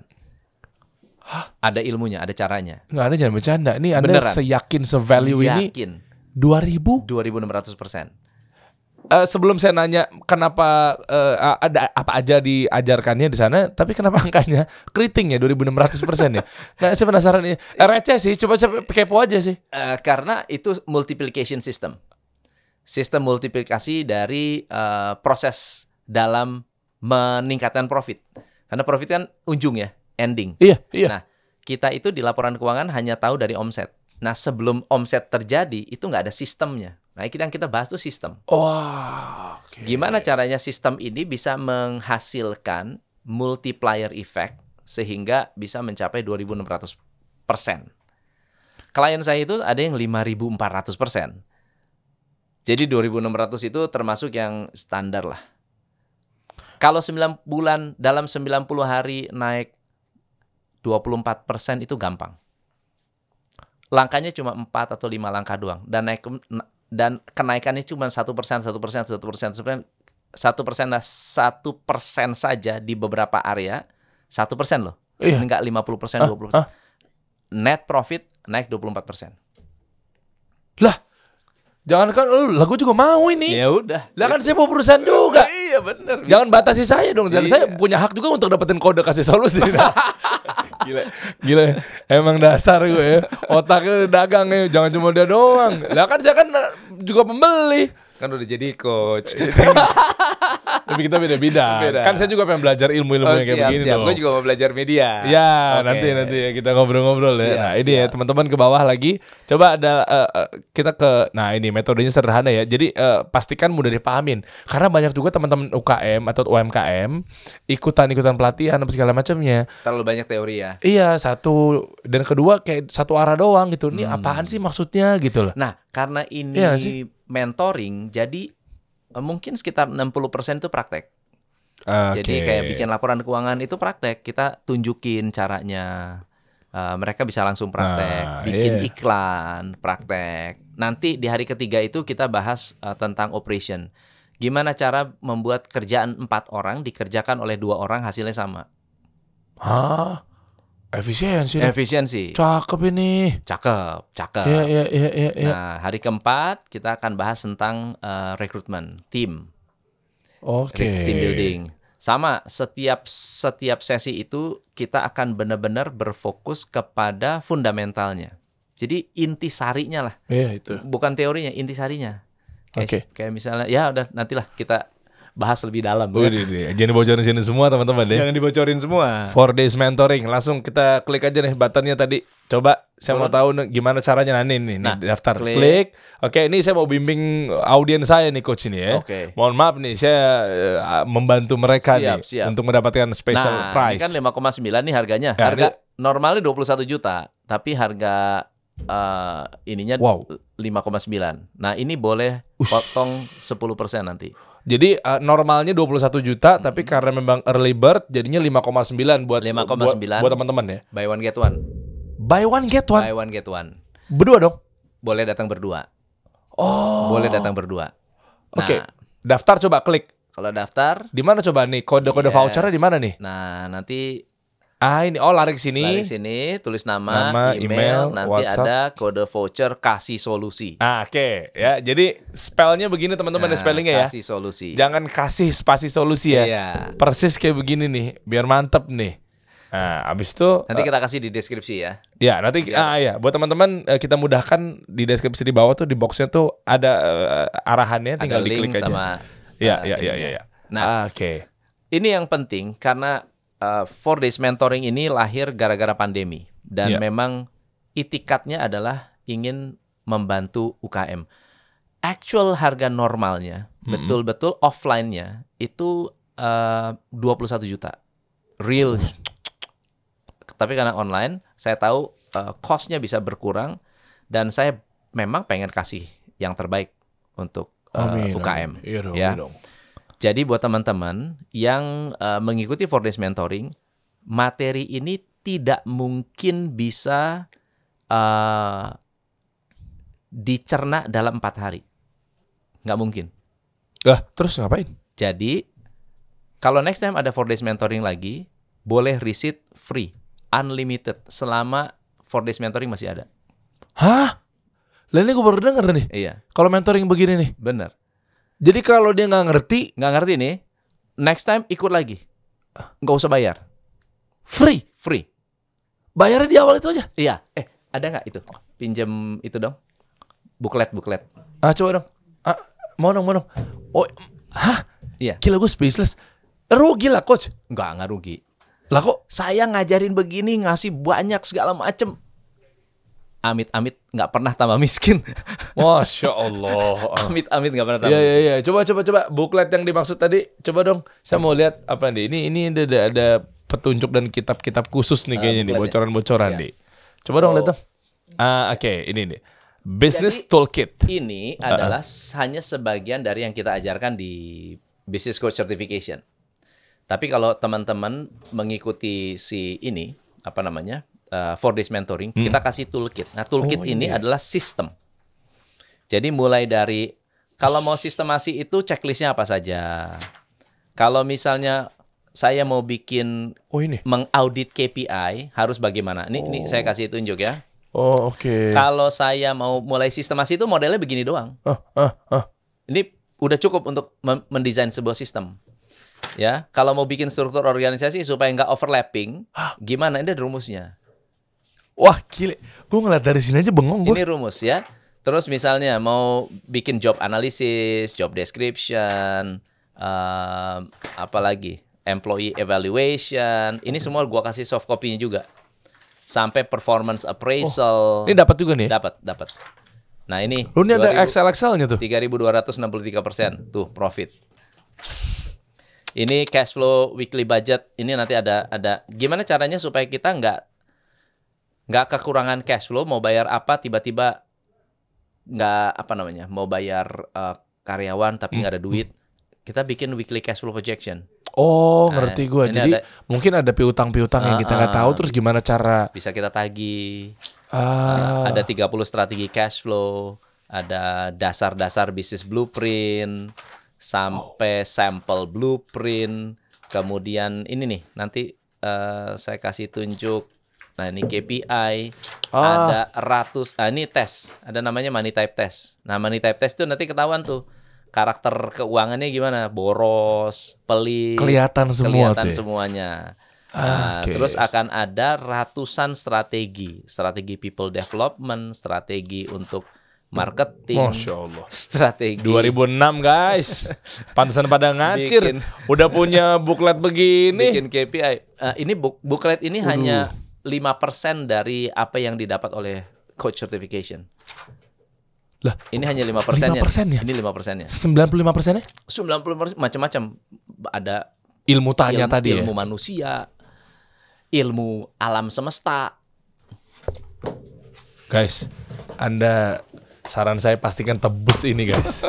Hah? Ada ilmunya, ada caranya. Nggak, Anda jangan bercanda. Ini Anda beneran seyakin se-value ini? Yakin. 2.600%. Sebelum saya nanya kenapa ada apa aja diajarkannya di sana, tapi kenapa angkanya keritingnya 2.600% ya? Nah, saya penasaran nih. Receh sih, coba kepo aja sih. Karena itu multiplication system. Sistem multiplikasi dari proses dalam meningkatkan profit. Karena profit kan ujung ya, ending. Iya. Nah, kita itu di laporan keuangan hanya tahu dari omset. Nah, sebelum omset terjadi, itu nggak ada sistemnya. Nah, yang kita bahas tuh sistem. Oke. Gimana caranya sistem ini bisa menghasilkan multiplier effect sehingga bisa mencapai 2.600%. Klien saya itu ada yang 5.400%. Jadi 2.600 itu termasuk yang standar lah. Kalau 9 bulan dalam 90 hari naik 24% itu gampang. Langkahnya cuma 4 atau 5 langkah doang. Dan kenaikannya cuma 1%, 1%, 1%, 1% saja di beberapa area. 1% loh. Iya. Enggak 50%, 20%. Net profit naik 24%. Lah, jangankan lah gue juga mau ini. Ya udah. Lah kan saya mau perusahaan juga. Iya benar. Jangan batasi saya dong. Dan Iya. saya punya hak juga untuk dapetin kode kasih solusi. Gila. Emang dasar gue ya. Otaknya dagang ya. Jangan cuma dia doang. Lah kan saya kan juga pembeli. Kan udah jadi coach. Tapi kita beda-beda. Kan saya juga pengen belajar ilmu-ilmu yang kayak begini dong. Gue juga mau belajar media. Ya, Oke. nanti ya kita ngobrol-ngobrol ya. Siap, Nah, ini ya teman-teman ke bawah lagi. Coba ada kita nah ini metodenya sederhana ya. Jadi pastikan mudah dipahamin. Karena banyak juga teman-teman UKM atau UMKM ikutan pelatihan apa segala macamnya. Terlalu banyak teori ya. Iya, satu dan kedua kayak satu arah doang gitu. Ini apaan sih maksudnya gitu loh. Nah, karena ini Iya sih. mentoring, jadi mungkin sekitar 60% itu praktek. Oke. Jadi kayak bikin laporan keuangan itu praktek. Kita tunjukin caranya. Mereka bisa langsung praktek. Nah, Bikin iya. iklan, praktek. Nanti di hari ketiga itu kita bahas tentang operation. Gimana cara membuat kerjaan 4 orang dikerjakan oleh 2 orang hasilnya sama. Hah? Efisiensi. dong. Efisiensi. Cakep ini. Cakep. Iya. Nah, hari keempat kita akan bahas tentang rekrutmen, tim building. Sama, setiap sesi itu kita akan benar-benar berfokus kepada fundamentalnya. Jadi intisarinya lah, Iya itu. bukan teorinya, intisarinya. Oke. Kayak misalnya, ya udah nantilah kita bahas lebih dalam. Jangan dibocorin sini semua teman-teman ya. Jangan dibocorin semua. 4 days mentoring, langsung kita klik aja nih buttonnya tadi. Coba saya mau tahu gimana caranya nih Nah, daftar klik. klik. Oke, ini saya mau bimbing audiens saya nih coach ini ya. Oke. Mohon maaf nih saya membantu mereka Siap. untuk mendapatkan special Nah, price. ini kan 5,9 nih harganya. Ya, Harga normalnya 21 juta, tapi harga ininya Wow. 5,9. Nah, ini boleh potong 10% nanti. Jadi normalnya 21 juta tapi karena memang early bird jadinya 5,9 buat 5,9. buat teman-teman ya. Buy one get one. Buy one get one. Buy one get one. Berdua dong. Boleh datang berdua. Oh. Boleh datang berdua. Nah, Oke. Daftar coba klik. kalau daftar Di mana coba nih kode-kode yes. vouchernya di mana nih? Nah, nanti Ini lari ke sini. lari sini, tulis Nama, nama, email, nanti WhatsApp. ada kode voucher kasih solusi. Oke, ya. Jadi spellnya begini teman-teman ya spellingnya ya. Kasih solusi. Jangan kasih spasi solusi ya. Iya. Persis kayak begini nih, biar mantep nih. Nah, abis itu Nanti kita kasih di deskripsi ya. ya nanti ya buat teman-teman kita mudahkan di deskripsi di bawah tuh di boxnya tuh ada arahannya, tinggal Ada link diklik aja. sama Iya. ininya. Nah, Oke. ini yang penting karena 4 Days Mentoring ini lahir gara-gara pandemi. Dan Iya. memang itikatnya adalah ingin membantu UKM. Actual harga normalnya, betul-betul offline-nya, itu 21 juta. Real. Tapi karena online, saya tahu cost-nya bisa berkurang. Dan saya memang pengen kasih yang terbaik untuk UKM. Iya dong, ya. iya dong. Jadi buat teman-teman yang mengikuti 4 Days Mentoring, materi ini tidak mungkin bisa dicerna dalam 4 hari. Nggak mungkin. Lah, terus ngapain? Jadi, kalau next time ada 4 Days Mentoring lagi, boleh receipt free, unlimited, selama 4 Days Mentoring masih ada. Hah? Lah ini gue baru denger nih. Iya, Kalau mentoring begini nih. bener. Jadi kalau dia nggak ngerti, Nggak ngerti nih, next time ikut lagi. Nggak usah bayar. free. Free. Bayarnya di awal itu aja. Iya. Ada nggak itu? Pinjem itu dong. Buklet. Coba dong. Mau dong. Oh, hah? Iya. Gila gue speechless. Rugi lah coach. Nggak rugi. Lah kok? Saya ngajarin begini, ngasih banyak segala macem. amit-amit nggak pernah tambah miskin. Masya Allah. Amit-amit nggak pernah tambah Iya, miskin. iya, iya. Coba. Buklet yang dimaksud tadi, coba dong. Saya mau lihat apa nih. Ini ada petunjuk dan kitab-kitab khusus nih kayaknya nih, buklet ya? bocoran-bocoran Iya. nih. Coba dong lihat dong. Oke, ini nih. Business Jadi, Toolkit. Ini adalah hanya sebagian dari yang kita ajarkan di Business Coach Certification. Tapi kalau teman-teman mengikuti apa namanya, 4 days mentoring, kita kasih toolkit. Nah, toolkit ini adalah sistem. Jadi mulai dari, kalau mau sistemasi itu checklistnya apa saja. Kalau misalnya saya mau bikin mengaudit KPI, harus bagaimana? Ini saya kasih tunjuk ya. Oh, oke. Kalau saya mau mulai sistemasi itu modelnya begini doang. Ini udah cukup untuk mendesain sebuah sistem. Ya, kalau mau bikin struktur organisasi supaya nggak overlapping, gimana? Ini ada rumusnya. Wah, gile. Gue ngeliat dari sini aja bengong gue. Ini rumus ya. Terus misalnya mau bikin job analysis, job description, apalagi employee evaluation. Ini semua gua kasih soft copy-nya juga. Sampai performance appraisal. Ini dapat juga nih. Dapat. Nah, ini. Lu ini ada Excel-nya tuh. 3.263%. Tuh, profit. Ini cash flow weekly budget. Ini nanti ada gimana caranya supaya kita nggak kekurangan cash flow, mau bayar apa tiba-tiba mau bayar karyawan tapi nggak ada duit. Kita bikin weekly cash flow projection. Oh, ngerti gue. Ini Jadi mungkin ada piutang-piutang yang kita nggak tahu, terus gimana cara bisa kita tagih. Ada 30 strategi cash flow, ada dasar-dasar bisnis blueprint, sampai sampel blueprint. Kemudian ini nih, nanti saya kasih tunjuk. Nah, ini KPI, ada ini tes, ada namanya money type test. Nah, money type test itu nanti ketahuan tuh karakter keuangannya gimana, boros, pelit, kelihatan semuanya. Nah, terus akan ada ratusan strategi people development, strategi untuk marketing, Masya Allah. strategi 2006 guys, pantesan pada ngacir. Udah punya buklet begini. Bikin KPI. Ini buklet ini hanya 5% dari apa yang didapat oleh coach certification. Lah, ini hanya 5%-nya. 5%-nya? Ini 5%-nya. 95%-nya? 90% macam-macam. Ada ilmu tanya tadi ilmu manusia, ilmu alam semesta. Guys, Anda saran saya pastikan tebus ini guys.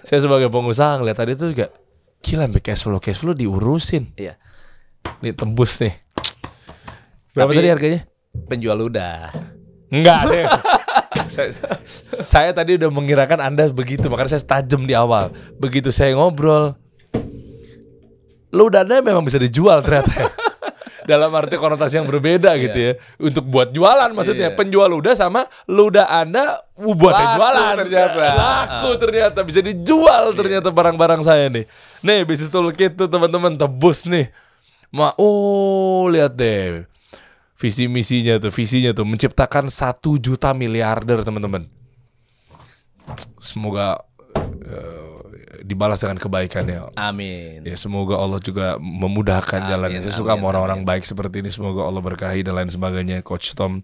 Saya sebagai pengusaha ngeliat tadi itu juga gila, sampai cash flow diurusin. Iya. Ini tembus nih. Berapa tadi harganya? Penjual udah. Enggak, saya tadi udah mengirakan Anda begitu, makanya saya tajam di awal. Begitu saya ngobrol, ludahnya memang bisa dijual ternyata. Dalam arti konotasi yang berbeda gitu ya. Untuk buat jualan maksudnya. Penjual ludah sama ludah Anda buat saya jualan. Laku ternyata. Bisa dijual ternyata barang-barang saya nih. Nih, Business Toolkit tuh teman-teman, tebus nih. Lihat deh. Visinya tuh menciptakan 1 juta miliarder teman-teman. Semoga dibalas dengan kebaikannya. Amin. Ya, semoga Allah juga memudahkan jalannya. Saya suka sama orang-orang baik seperti ini. Semoga Allah berkahi dan lain sebagainya, Coach Tom.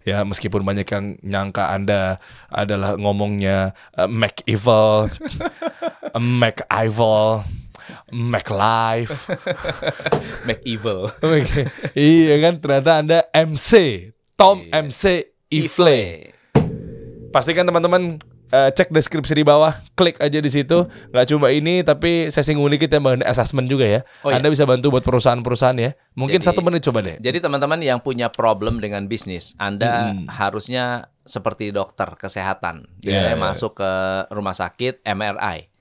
Ya, meskipun banyak yang nyangka Anda adalah ngomongnya Mac Evil, Mac Evil, Mac Life, Mac Evil. Iya kan, ternyata Anda MC Tom MC Ifle. Pastikan teman-teman cek deskripsi di bawah, klik aja di situ. Nggak cuma ini, tapi saya singgung dikit ya mengenai assessment juga ya. Anda bisa bantu buat perusahaan-perusahaan ya. Mungkin 1 menit coba deh. Jadi teman-teman yang punya problem dengan bisnis, Anda harusnya seperti dokter kesehatan. Masuk ke rumah sakit, MRI.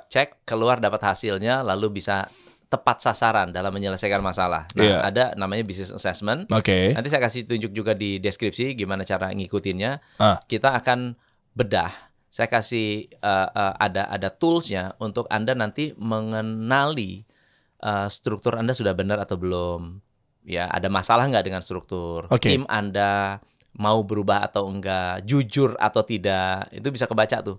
Cek, keluar dapat hasilnya, lalu bisa tepat sasaran dalam menyelesaikan masalah. Nah, ada namanya business assessment. Nanti saya kasih tunjuk juga di deskripsi gimana cara ngikutinnya. Kita akan bedah. Saya kasih ada toolsnya untuk Anda nanti mengenali struktur Anda sudah benar atau belum. Ya, ada masalah nggak dengan struktur? Tim Anda mau berubah atau enggak? Jujur atau tidak? Itu bisa kebaca tuh.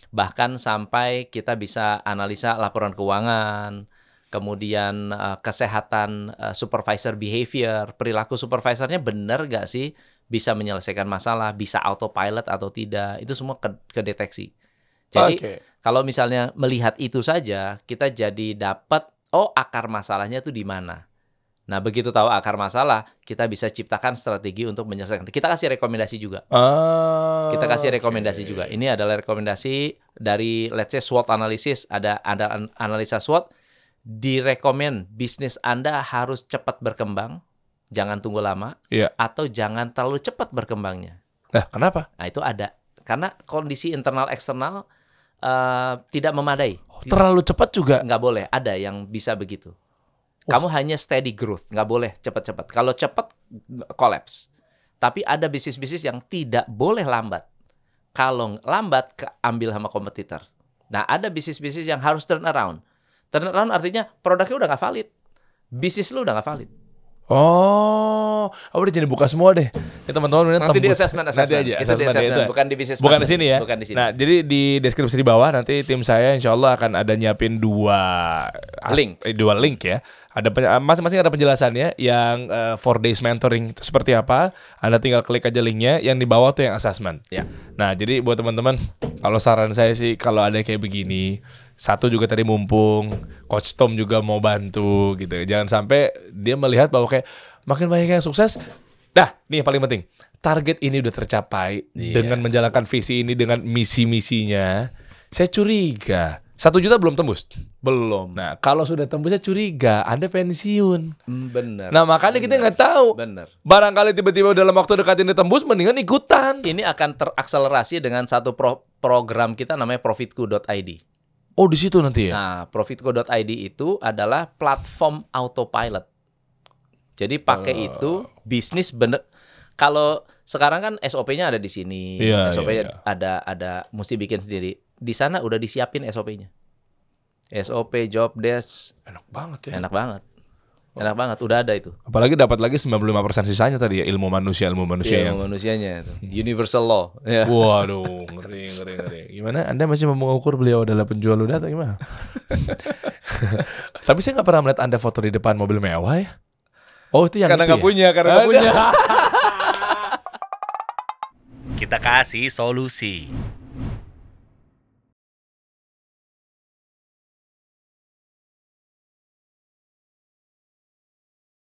Bahkan sampai kita bisa analisa laporan keuangan, kemudian kesehatan supervisor behavior, perilaku supervisornya benar nggak sih bisa menyelesaikan masalah, bisa autopilot atau tidak, itu semua kedeteksi. Jadi kalau misalnya melihat itu saja, kita jadi dapat akar masalahnya itu di mana. Nah, begitu tahu akar masalah, kita bisa ciptakan strategi untuk menyelesaikan. Kita kasih rekomendasi juga. Kita kasih rekomendasi juga. Ini adalah rekomendasi dari let's say SWOT analysis, ada analisa SWOT, direkomend bisnis Anda harus cepat berkembang, jangan tunggu lama, atau jangan terlalu cepat berkembangnya. Nah, kenapa? Nah, itu ada. Karena kondisi internal eksternal tidak memadai. Terlalu cepat juga? Nggak boleh, ada yang bisa begitu. Kamu hanya steady growth, nggak boleh cepat-cepat. Kalau cepat, collapse. Tapi ada bisnis-bisnis yang tidak boleh lambat. Kalau lambat, ambil sama kompetitor. Nah, ada bisnis-bisnis yang harus turn around. Turn around artinya produknya udah nggak valid. Bisnis lu udah nggak valid. Udah jadi buka semua deh. Ya, teman-teman nanti di assessment nanti aja. Itu di assessment, bukan di bisnis. Bukan di sini ya. Bukan di sini. Nah, jadi di deskripsi di bawah nanti tim saya insya Allah akan ada nyiapin dua link ya. Ada masing-masing ada penjelasannya. Yang 4 days mentoring itu seperti apa? Anda tinggal klik aja linknya. Yang di bawah tuh yang assessment. Ya. Nah, jadi buat teman-teman, kalau saran saya sih kalau ada kayak begini, satu juga tadi mumpung Coach Tom juga mau bantu gitu. Jangan sampai dia melihat bahwa kayak makin banyak yang sukses. Nah, ini yang paling penting. Target ini udah tercapai dengan menjalankan visi ini dengan misi-misinya. Saya curiga 1 juta belum tembus. Belum. Nah, kalau sudah tembus saya curiga Anda pensiun. Bener. Nah, makanya kita nggak tahu. Bener. Barangkali tiba-tiba dalam waktu dekat ini tembus, mendingan ikutan. Ini akan terakselerasi dengan satu program kita namanya profitku.id. Oh, di situ nanti ya? Nah, profitku.id itu adalah platform autopilot. Jadi pakai itu bisnis bener. Kalau sekarang kan SOP-nya ada di sini, SOP-nya ada mesti bikin sendiri. Di sana udah disiapin SOP-nya. SOP, job desk. Enak banget ya. Enak banget. Enak banget, udah ada itu. Apalagi dapat lagi 95% sisanya tadi ya, ilmu manusia Iya, yang ilmu manusianya itu. Universal law. Ya. Waduh, ngeri. Gimana? Anda masih mau mengukur beliau adalah penjual udah atau gimana? Tapi saya nggak pernah melihat Anda foto di depan mobil mewah ya. Oh, itu yang karena nggak punya. Kita kasih solusi.